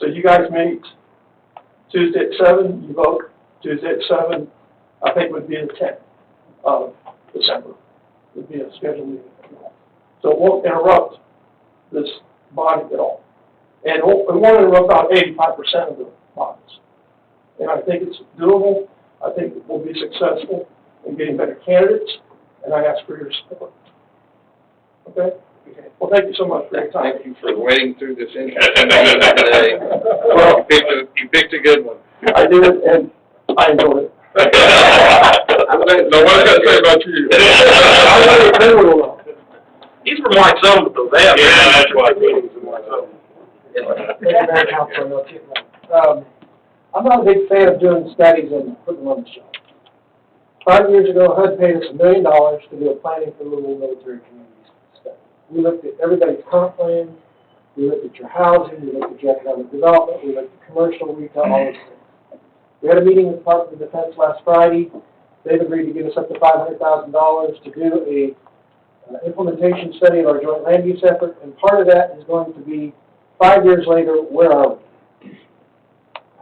So you guys meet Tuesday at 7, you vote. Tuesday at 7, I think would be the 10th of December, would be a scheduled meeting. So it won't interrupt this body at all. And it won't interrupt about 85% of the bodies. And I think it's doable. I think we'll be successful in getting better candidates, and I ask for your support. Okay? Well, thank you so much for your time. Thank you for wading through this interesting today. Well, you picked a good one. I did, and I enjoyed it. No one's gonna say about you. He's from White Sullivan, though. They have that's why meetings in White Sullivan. I'm not a big fan of doing studies and putting them on the shelf. 5 years ago, HUD paid us $1 million to do a planning for rural military communities study. We looked at everybody's comp plan, we looked at your housing, we looked at your economic development, we looked at commercial, retail, all those things. We had a meeting with the Department of Defense last Friday. They've agreed to give us up to $500,000 to do a implementation study of our joint land use effort, and part of that is going to be 5 years later, where are we?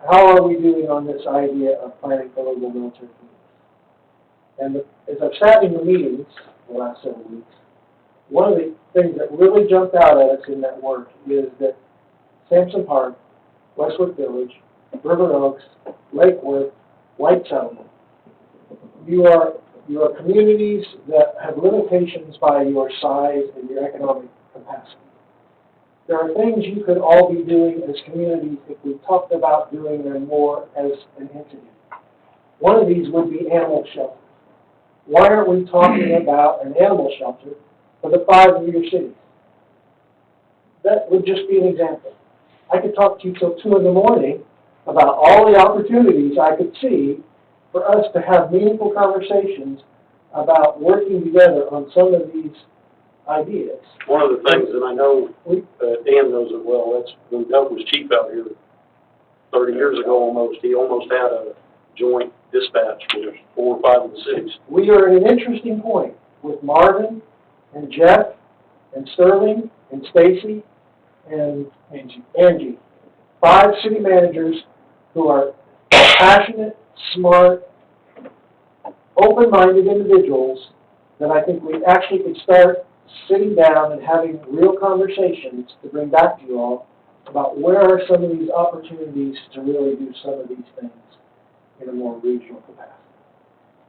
How are we doing on this idea of planning for local military communities? And as I've sat in the meetings the last several weeks, one of the things that really jumped out at us in that work is that Sampson Park, Westwood Village, River Oaks, Lakewood, White Sullivan, you are communities that have limitations by your size and your economic capacity. There are things you could all be doing as communities if we talked about doing them more as an entity. One of these would be animal shelter. Why aren't we talking about an animal shelter for the 5 major cities? That would just be an example. I could talk to you till 2 in the morning about all the opportunities I could see for us to have meaningful conversations about working together on some of these ideas. One of the things, and I know Dan knows it well, that's when Doug was chief out here 30 years ago almost, he almost had a joint dispatch with 4 or 5 of the cities. We are at an interesting point with Marvin and Jeff and Sterling and Stacy and Angie. 5 city managers who are passionate, smart, open-minded individuals that I think we actually could start sitting down and having real conversations to bring back to you all about where are some of these opportunities to really do some of these things in a more regional capacity.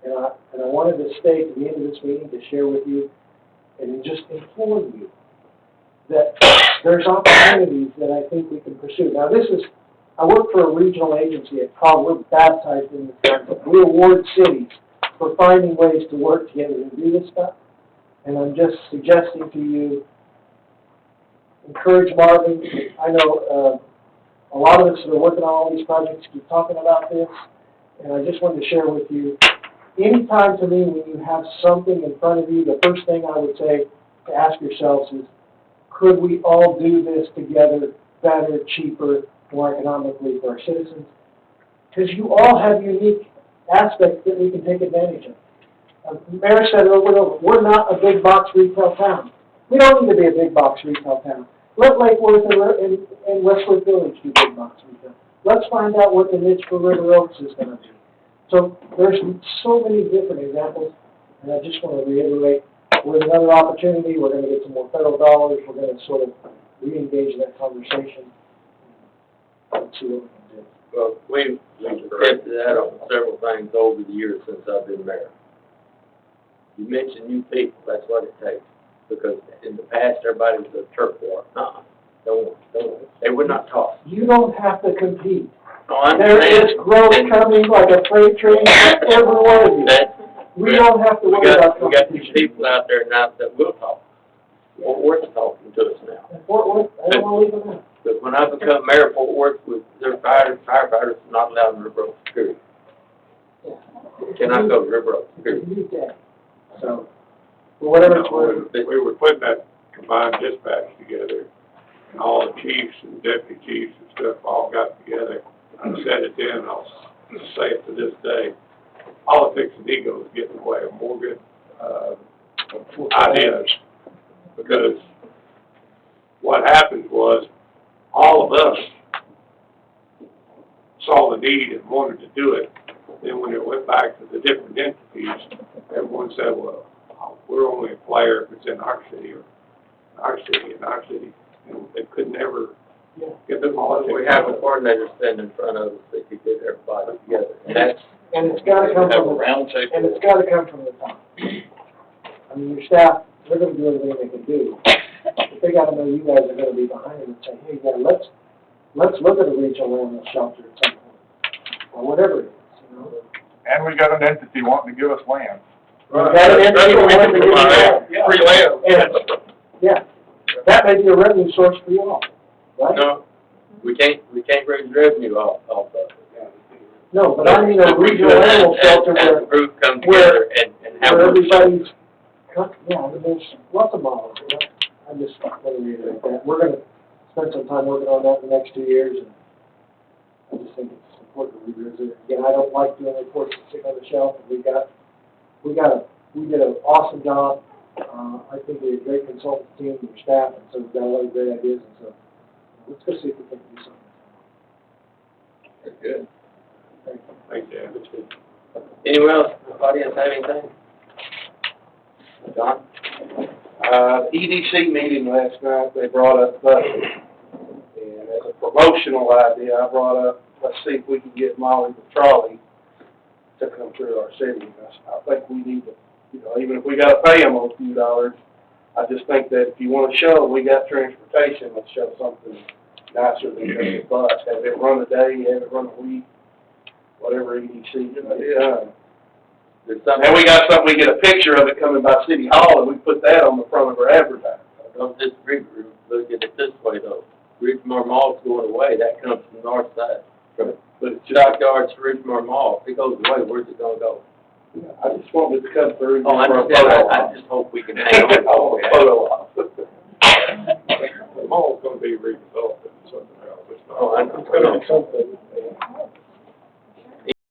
And I wanted to stay to the end of this meeting to share with you and just inform you that there's opportunities that I think we can pursue. Now, I work for a regional agency at COG. We're baptized in the fact that we award cities for finding ways to work together and do this stuff. And I'm just suggesting to you, encourage Marvin. I know a lot of us that are working on all these projects keep talking about this, and I just wanted to share with you, anytime to me when you have something in front of you, the first thing I would say to ask yourselves is, could we all do this together better, cheaper, more economically for our citizens? Because you all have unique aspects that we can take advantage of. The mayor said it over and over, we're not a big box retail town. We don't need to be a big box retail town. Let Lake Worth and Westwood Village do big box retail. Let's find out what the niche for River Oaks is going to be. So there's so many different examples, and I just want to reiterate, with another opportunity, we're going to get some more federal dollars, we're going to sort of re-engage in that conversation and see what we can do. Well, we've attempted that on several things over the years since I've been mayor. You mentioned new people, that's what it takes, because in the past, everybody was a turf war. Don't, they would not talk. You don't have to compete. No, I There understand. is growth coming like a freight train for every one of you. We don't have to worry about We got these competition. people out there now that will talk. Fort Worth's talking to us now. And Fort Worth, I don't want to leave them out. But when I become mayor of Fort Worth, their firefighters are not allowed in River Oaks, period. Cannot go to River Oaks, period. New day. So, for whatever it's worth. We were putting that combined dispatch together, and all the chiefs and deputy chiefs and stuff all got together. I said it then, I'll say it to this day, politics and egos get in the way of more good, ideas. Because what happened was, all of us saw the need and wanted to do it. Then when it went back to the different entities, everyone said, well, we're only a player if it's in our city, or in our city. And they could never get the politics. We have a coordinator standing in front of us that could get everybody together. And it's got to come Have a from, round table. and it's got to come from the top. I mean, your staff, they're going to do everything they can do. But they got to know you guys are going to be behind them and say, hey, yeah, let's look at a regional animal shelter at some point, or whatever it is, you know. And we got an entity wanting to give us land. We got an entity that wants to give you land. Free land. And, yeah, that may be a revenue source for you all, right? No, we can't raise revenue off of it. No, but I mean a regional animal shelter As a group come together and have. where everybody's, yeah, I mean, there's lots of models, you know. I just want to reiterate that. We're going to spend some time working on that in the next 2 years, and I just think it's important to revisit it. Again, I don't like doing reports that sit on the shelf, and we did an awesome job. I think we had a great consultant team and your staff, and so we've got a lot of great ideas, and so let's go see if we can do something. Very good. Thank you. Thank you. Anyone else, in the audience have anything? John? EDC meeting last night, they brought up budget. And as a promotional idea, I brought up, let's see if we can get Molly the trolley to come through our city. I think we need to, you know, even if we gotta pay them a few dollars, I just think that if you wanna show we got transportation, let's show something nicer than just a bus. Have it run a day, have it run a week, whatever EDC can do. And we got something, we get a picture of it coming by City Hall, and we put that on the front of our advertising. I don't disagree, look at it this way though. Ridgemore Mall's going away, that comes from the north side. From But it's just, Stockyards to Ridgemore Mall, if it goes away, where's it gonna go? I just want it to come through. Oh, I for a understand, photo I op. just hope we can hang on. Oh, a photo op. The mall's gonna be redeveloped into something else. It's not. Oh, I know. It's gonna be something,